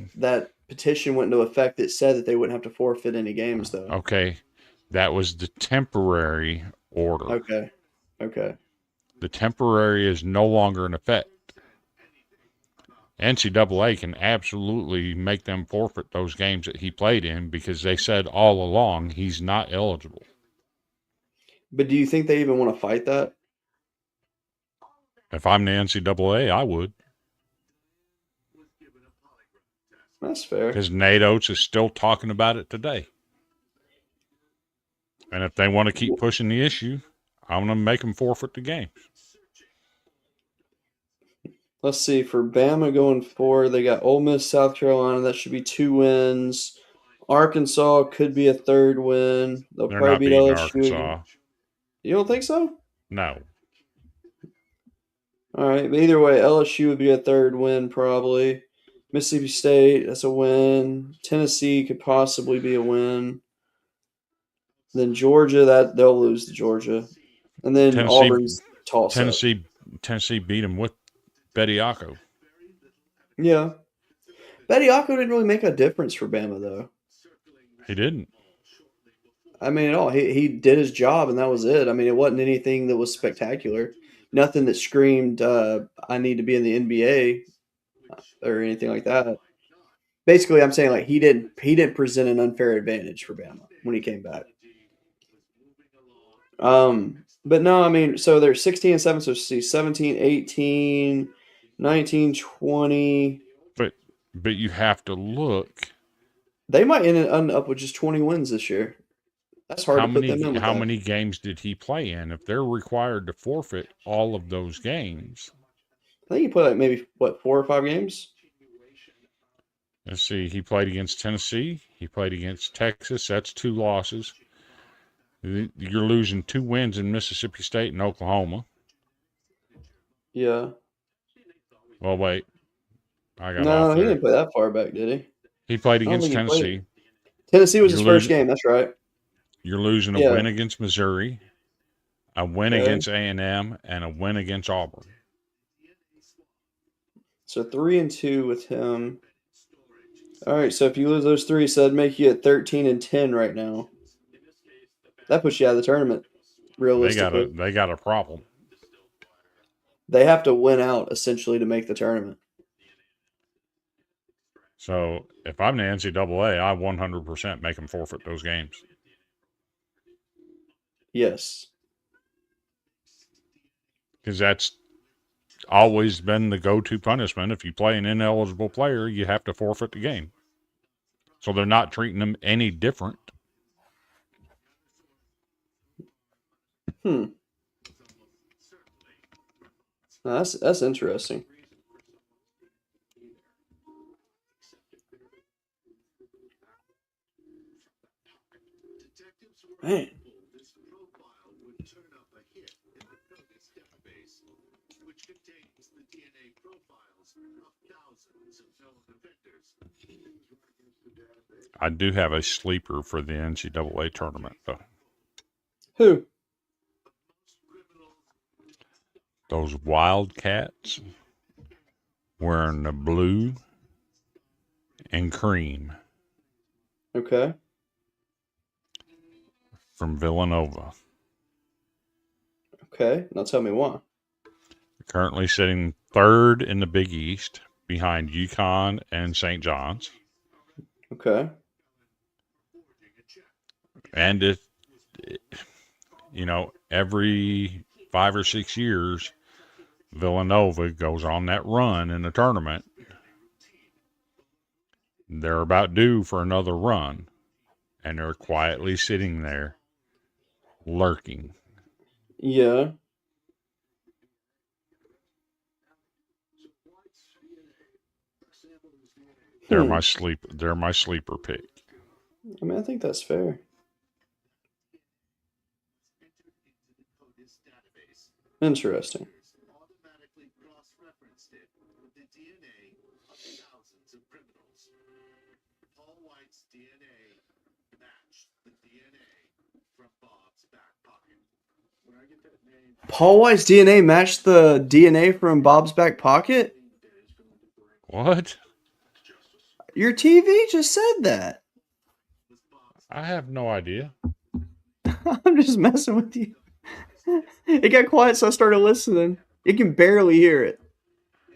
petition went into effect. It said that they wouldn't have to forfeit any games, though. Okay. That was the temporary order. Okay. The temporary is no longer in effect. NCAA can absolutely make them forfeit those games that he played in because they said all along he's not eligible. But do you think they even want to fight that? If I'm the NCAA, I would. That's fair. Because Nate Oates is still talking about it today. And if they want to keep pushing the issue, I'm going to make them forfeit the games. Let's see. For Bama going forward, they got Ole Miss, South Carolina. That should be 2 wins. Arkansas could be a 3rd win. They'll They're probably not beat beating LSU. Arkansas. You don't think so? No. All right. But either way, LSU would be a 3rd win probably. Mississippi State, that's a win. Tennessee could possibly be a win. Then Georgia, that they'll lose to Georgia. And then Tennessee, Auburn's toss up. Tennessee beat them with Bediako. Yeah. Bediako didn't really make a difference for Bama, though. He didn't. I mean, at all. He did his job, and that was it. I mean, it wasn't anything that was spectacular. Nothing that screamed, I need to be in the NBA or anything like that. Basically, I'm saying like he didn't present an unfair advantage for Bama when he came back. But no, I mean, so they're 16 and 7, so see 17, 18, 19, 20. But you have to look. They might end up with just 20 wins this year. That's hard to put them in with How that. many games did he play in? If they're required to forfeit all of those games, I think he played like maybe, 4 or 5 games? let's see. He played against Tennessee. He played against Texas. That's 2 losses. You're losing 2 wins in Mississippi State and Oklahoma. Yeah. Well, wait. I got No, off he there. didn't play that far back, did he? He played I don't against think he played. Tennessee. Tennessee was You're his first losing- game. That's right. You're losing a Yeah. win against Missouri, a win Okay. against A&M, and a win against Auburn. So 3 and 2 with him. All right. So if you lose those 3, so that'd make you at 13 and 10 right now. That puts you out of the tournament. Realistically, They got a problem. they have to win out essentially to make the tournament. So if I'm the NCAA, I 100% make them forfeit those games. Yes. Because that's always been the go-to punishment. If you play an ineligible player, you have to forfeit the game. So they're not treating them any different. Now, that's interesting. Man. I do have a sleeper for the NCAA tournament, though. Who? Those Wildcats wearing the blue and cream Okay. from Villanova. Okay. Now tell me why. Currently sitting 3rd in the Big East behind UConn and St. John's. Okay. And every 5 or 6 years, Villanova goes on that run in the tournament. They're about due for another run, and they're quietly sitting there, lurking. Yeah. They're my sleeper pick. I mean, I think that's fair. Interesting. Paul White's DNA matched the DNA from Bob's back pocket? What? Your TV just said that. I have no idea. I'm just messing with you. It got quiet, so I started listening. You can barely hear it.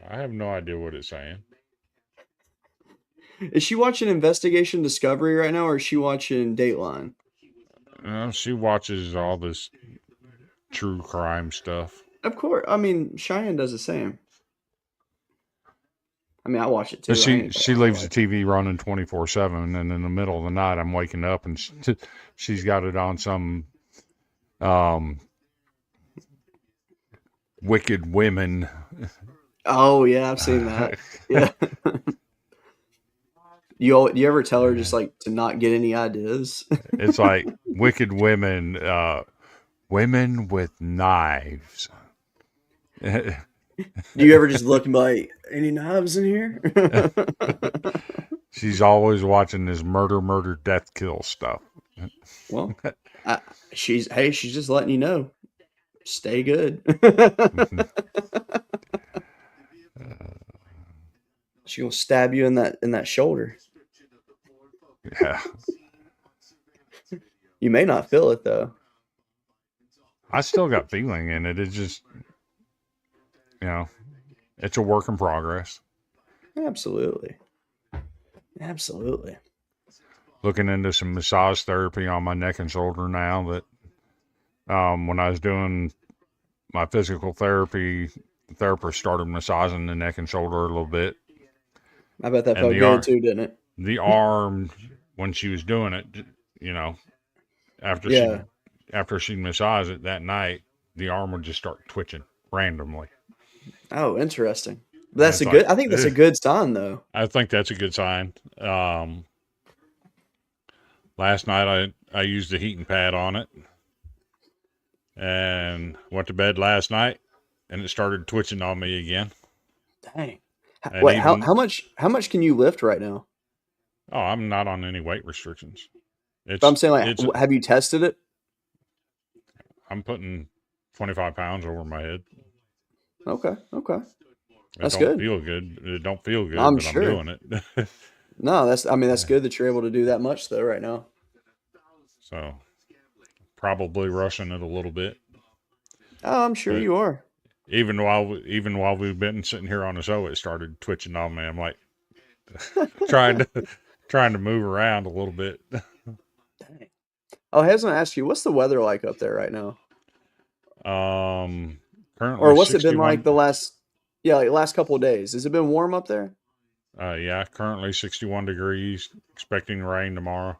I have no idea what it's saying. Is she watching Investigation Discovery right now, or is she watching Dateline? She watches all this true crime stuff. Of course. I mean, Cheyenne does the same. I mean, I watch it too. But she leaves the TV running 24/7, and in the middle of the night, I'm waking up and she's got it on some Wicked Women. Oh yeah, I've seen that. Yeah. You ever tell her just like to not get any ideas? It's like Wicked Women, women with knives. Do you ever just look and be like, any knives in here? She's always watching this murder, death, kill stuff. Well, she's just letting you know. Stay good. She gonna stab you in that shoulder. Yeah. You may not feel it though. I still got feeling in it. It's just, it's a work in progress. Absolutely. Absolutely. Looking into some massage therapy on my neck and shoulder now that when I was doing my physical therapy, the therapist started massaging the neck and shoulder a little bit. I bet that felt good too, didn't it? The arm, when she was doing it, after she massaged it that night, the arm would just start twitching randomly. Oh, interesting. But that's I think that's a good sign though. I think that's a good sign. Last night I used the heating pad on it and went to bed last night and it started twitching on me again. Dang. Wait, how much can you lift right now? Oh, I'm not on any weight restrictions. I'm saying, have you tested it? I'm putting 25 pounds over my head. Okay. That's good. Feel good. It don't feel good, I'm but sure. I'm doing it. No, that's good that you're able to do that much though right now. So probably rushing it a little bit. Oh, I'm sure you are. Even while we've been sitting here on the show, it started twitching on me. I'm like trying to move around a little bit. Dang. Oh, I was going to ask you, what's the weather like up there right now? Currently, or what's 61. it been like the last couple of days? Has it been warm up there? Yeah, currently 61 degrees. Expecting rain tomorrow.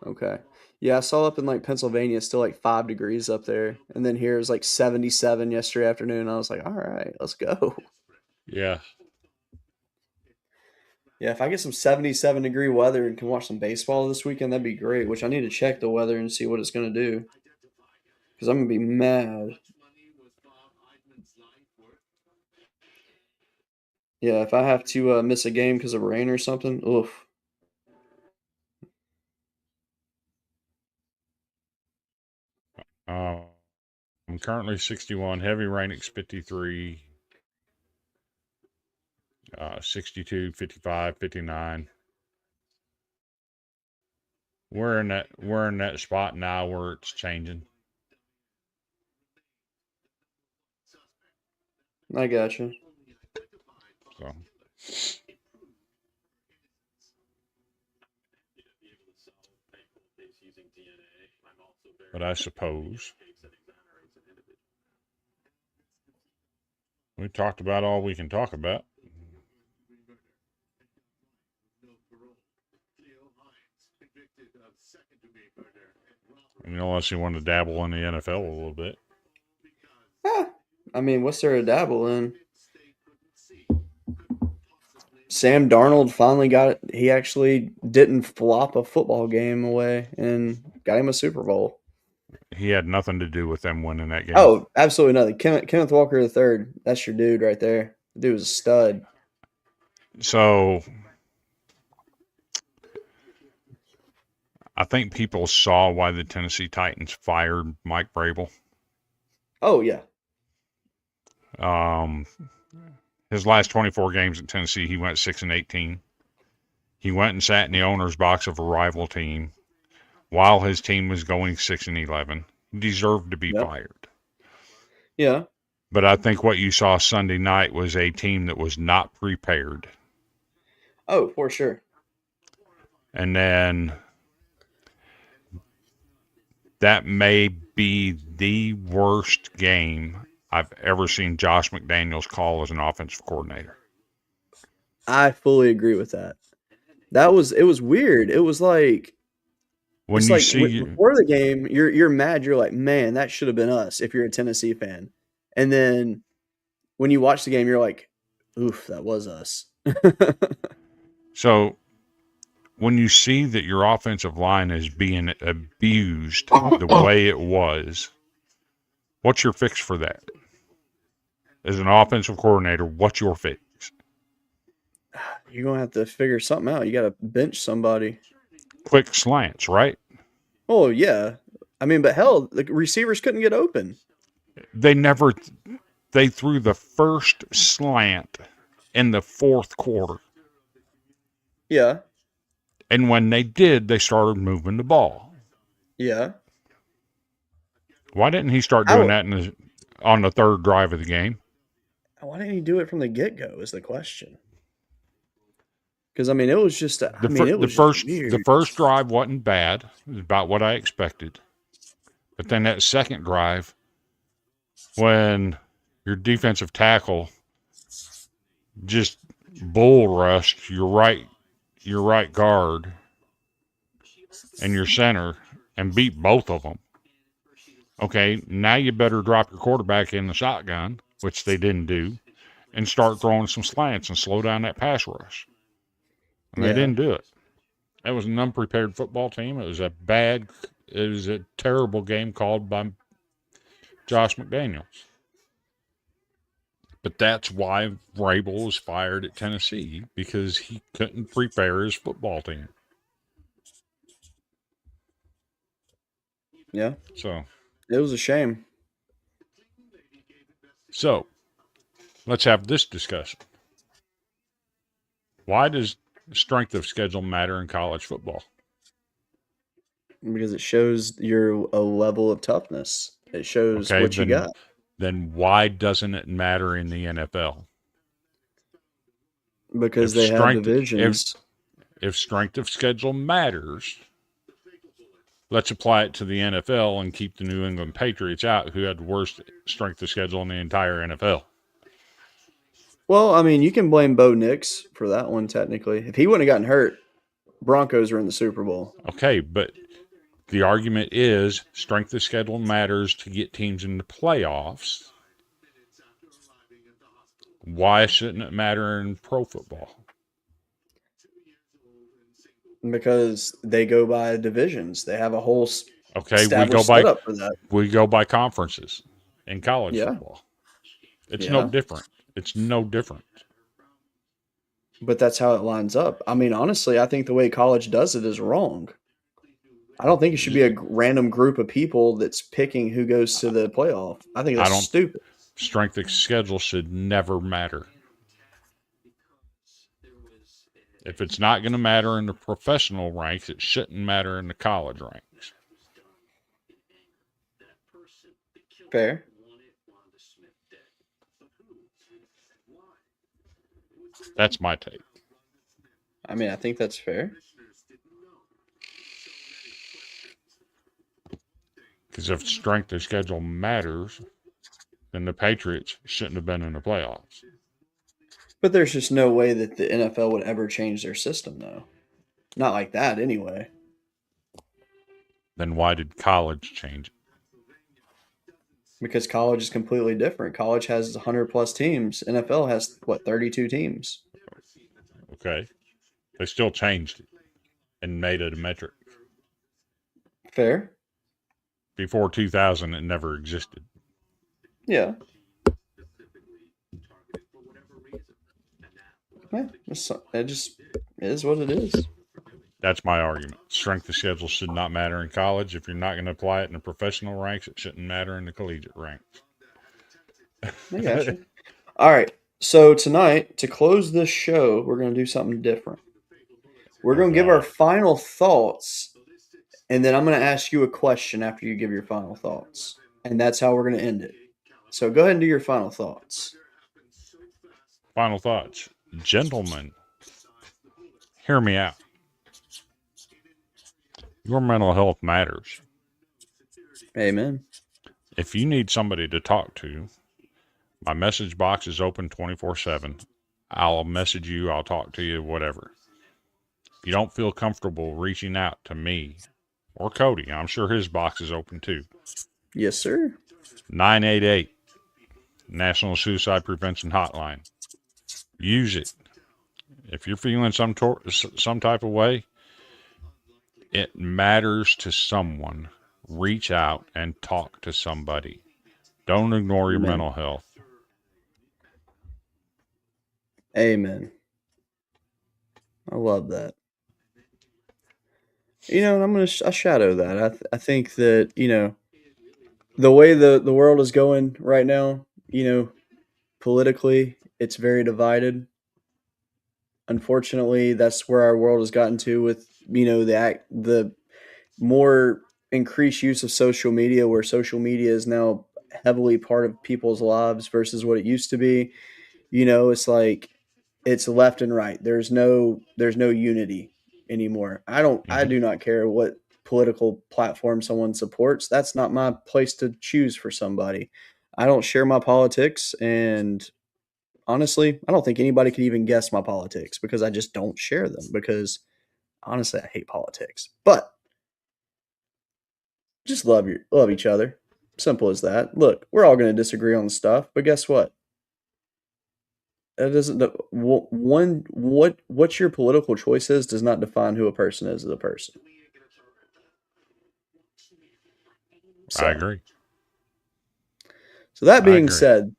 Okay. Yeah, I saw up in like Pennsylvania, it's still like 5 degrees up there, and then here it was like 77 yesterday afternoon. I was like, all right, let's go. Yeah. Yeah, if I get some 77-degree weather and can watch some baseball this weekend, that'd be great. Which I need to check the weather and see what it's going to do, because I'm going to be mad. Yeah, if I have to miss a game because of rain or something, oof. I'm currently 61. Heavy rain at 53. 62, 55, 59. We're in that spot now where it's changing. I gotcha. So. But I suppose we talked about all we can talk about. Unless you want to dabble in the NFL a little bit. I mean, what's there to dabble in? Sam Darnold finally got it. He actually didn't flop a football game away and got him a Super Bowl. He had nothing to do with them winning that game. Oh, absolutely nothing. Kenneth Walker III, that's your dude right there. The dude was a stud. So I think people saw why the Tennessee Titans fired Mike Vrabel. Oh, yeah. His last 24 games at Tennessee, he went 6-18. He went and sat in the owner's box of a rival team while his team was going 6-11. He deserved to be fired. Yeah. But I think what you saw Sunday night was a team that was not prepared. Oh, for sure. And then that may be the worst game I've ever seen Josh McDaniels call as an offensive coordinator. I fully agree with that. It was weird. It was like when you see before the game, you're mad. You're like, man, that should have been us if you're a Tennessee fan. And then when you watch the game, you're like, oof, that was us. So when you see that your offensive line is being abused the way it was, what's your fix for that? as an offensive coordinator, what's your fix? You're gonna have to figure something out. You got to bench somebody. Quick slants, right? Oh yeah, I mean, but hell, the receivers couldn't get open. They threw the first slant in the fourth quarter. Yeah, And when they did, they started moving the ball. yeah. Why didn't he start doing that on the third drive of the game? Why didn't he do it from the get-go is the question. Because, I mean, it was just, The first drive wasn't bad. It was about what I expected. But then that second drive, when your defensive tackle just bull rushed your right guard and your center and beat both of them. Okay, now you better drop your quarterback in the shotgun, which they didn't do, and start throwing some slants and slow down that pass rush. And they didn't do it. That was an unprepared football team. It was a terrible game called by Josh McDaniels. But that's why Vrabel was fired at Tennessee, because he couldn't prepare his football team. Yeah. So it was a shame. So let's have this discussion. Why does strength of schedule matter in college football? Because it shows a level of toughness. It shows what you got. Then why doesn't it matter in the NFL? Because they have divisions. If strength of schedule matters, let's apply it to the NFL and keep the New England Patriots out, who had the worst strength of schedule in the entire NFL. Well, I mean, you can blame Bo Nix for that one, technically. If he wouldn't have gotten hurt, Broncos are in the Super Bowl. Okay, but the argument is strength of schedule matters to get teams into playoffs. Why shouldn't it matter in pro football? Because they go by divisions. They have a whole setup for that. We go by conferences in college football. It's no different. It's no different. But that's how it lines up. I mean, honestly, I think the way college does it is wrong. I don't think it should be a random group of people that's picking who goes to the playoff. I think that's stupid. Strength of schedule should never matter. If it's not going to matter in the professional ranks, it shouldn't matter in the college ranks. Fair. That's my take. I mean, I think that's fair. Because if strength of schedule matters, then the Patriots shouldn't have been in the playoffs. But there's just no way that the NFL would ever change their system, though. Not like that, anyway. Then why did college change it? Because college is completely different. College has 100-plus teams. NFL has, 32 teams? Okay. They still changed it and made it a metric. Fair. Before 2000, it never existed. Yeah. It just is what it is. That's my argument. Strength of schedule should not matter in college. If you're not going to apply it in the professional ranks, it shouldn't matter in the collegiate ranks. I got you. All right. So tonight, to close this show, we're going to do something different. We're going to give our final thoughts, and then I'm going to ask you a question after you give your final thoughts. And that's how we're going to end it. So go ahead and do your final thoughts. Final thoughts. Gentlemen, hear me out. Your mental health matters. Amen. If you need somebody to talk to, my message box is open 24/7. I'll message you, I'll talk to you, whatever. If you don't feel comfortable reaching out to me or Cody, I'm sure his box is open too. Yes, sir. 988 National Suicide Prevention Hotline. Use it. If you're feeling some type of way, it matters to someone. Reach out and talk to somebody. Don't ignore your mental health. Amen. I love that. And I'm going to shadow that. I think that, the way the world is going right now, politically, it's very divided. Unfortunately, that's where our world has gotten to with, the more increased use of social media, where social media is now heavily part of people's lives versus what it used to be. It's like it's left and right. There's no unity anymore. I Hmm. do not care what political platform someone supports. That's not my place to choose for somebody. I don't share my politics, and honestly, I don't think anybody can even guess my politics because I just don't share them because honestly, I hate politics. But just love each other. Simple as that. Look, we're all going to disagree on stuff, but guess what? That doesn't one what your political choice is does not define who a person is as a person. I So, agree. so that I being agree. said,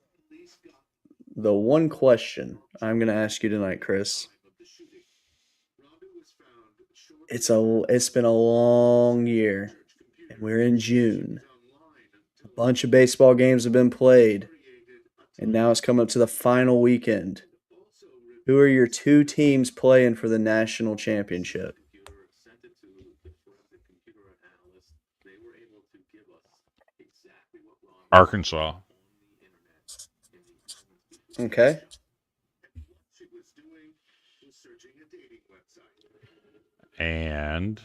the one question I'm going to ask you tonight, Chris, it's been a long year, and we're in June. A bunch of baseball games have been played, and now it's coming up to the final weekend. Who are your two teams playing for the national championship? Arkansas. Okay. And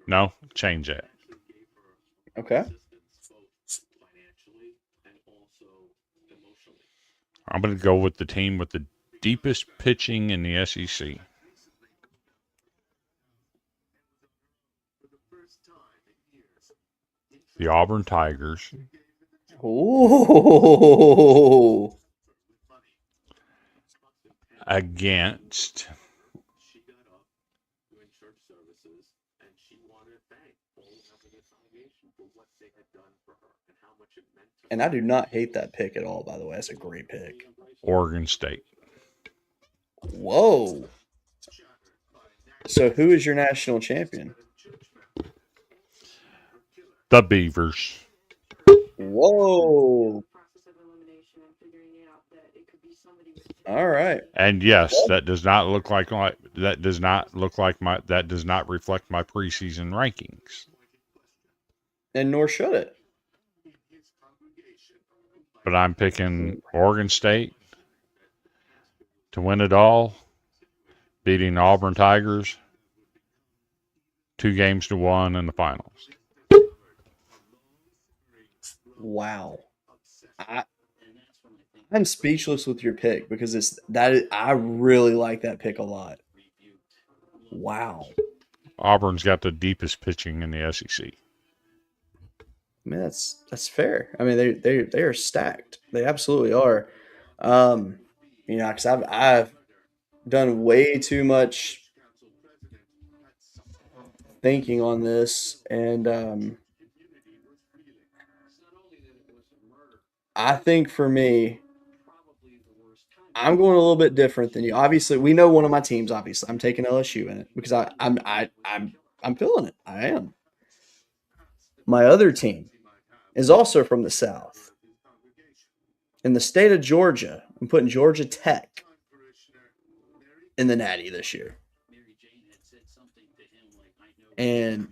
no, change that. Okay. I'm going to go with the team with the deepest pitching in the SEC. The Auburn Tigers Ooh. against And I do not hate that pick at all, by the way. That's a great pick. Oregon State. Whoa. So who is your national champion? The Beavers. Whoa. All right. And yes, that does not look like my that does not look like my that does not reflect my preseason rankings. And nor should it. But I'm picking Oregon State to win it all, beating the Auburn Tigers 2-1 in the finals. Wow. I'm speechless with your pick because I really like that pick a lot. Wow. Auburn's got the deepest pitching in the SEC. I mean that's fair. I mean they are stacked. They absolutely are. Um, because I've done way too much thinking on this, and I think for me, I'm going a little bit different than you. Obviously, we know one of my teams. Obviously, I'm taking LSU in it because I'm feeling it. I am. My other team is also from the South, in the state of Georgia. I'm putting Georgia Tech in the Natty this year, and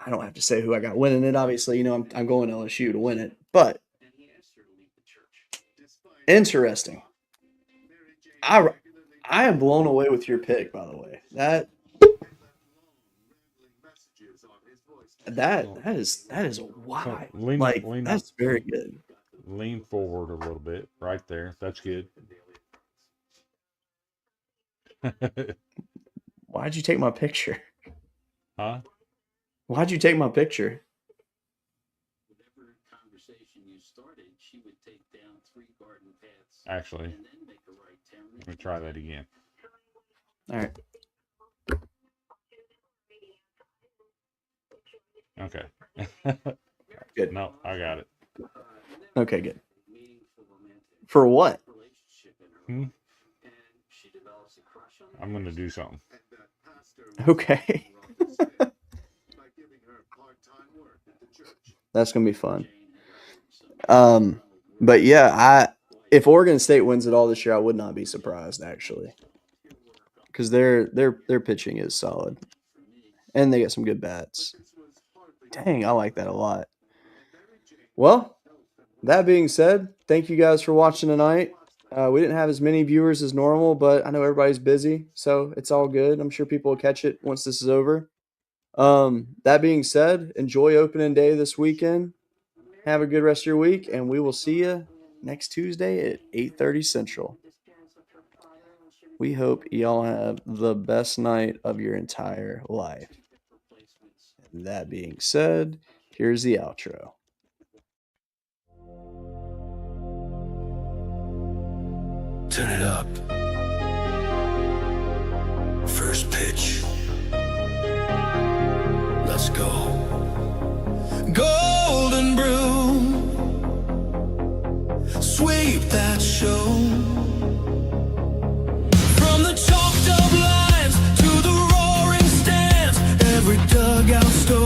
I don't have to say who I got winning it. Obviously, I'm going LSU to win it, but interesting. I I am blown away with your pick, by the way. That is why. Like Lean up, that's very good. lean forward a little bit, right there. That's good. Why'd you take my picture? Huh? Why'd you take my picture? Whatever conversation you started, she would take down 3 garden paths Actually, and then make a right turn. let me try that again. All right. Okay. Good. No, I got it. Okay, good. For what? Hmm? I'm going to do something. Okay. That's gonna be fun. But yeah, if Oregon State wins it all this year, I would not be surprised actually, because their pitching is solid, and they get some good bats. Dang, I like that a lot. Well, that being said, thank you guys for watching tonight. We didn't have as many viewers as normal, but I know everybody's busy, so it's all good. I'm sure people will catch it once this is over. That being said, enjoy opening day this weekend. Have a good rest of your week, and we will see you next Tuesday at 8:30 Central. We hope y'all have the best night of your entire life. And that being said, here's the outro. Turn it up. First pitch. Let's go. Golden brew. Sweep that show. From the chalked up lines to the roaring stands, every dugout story.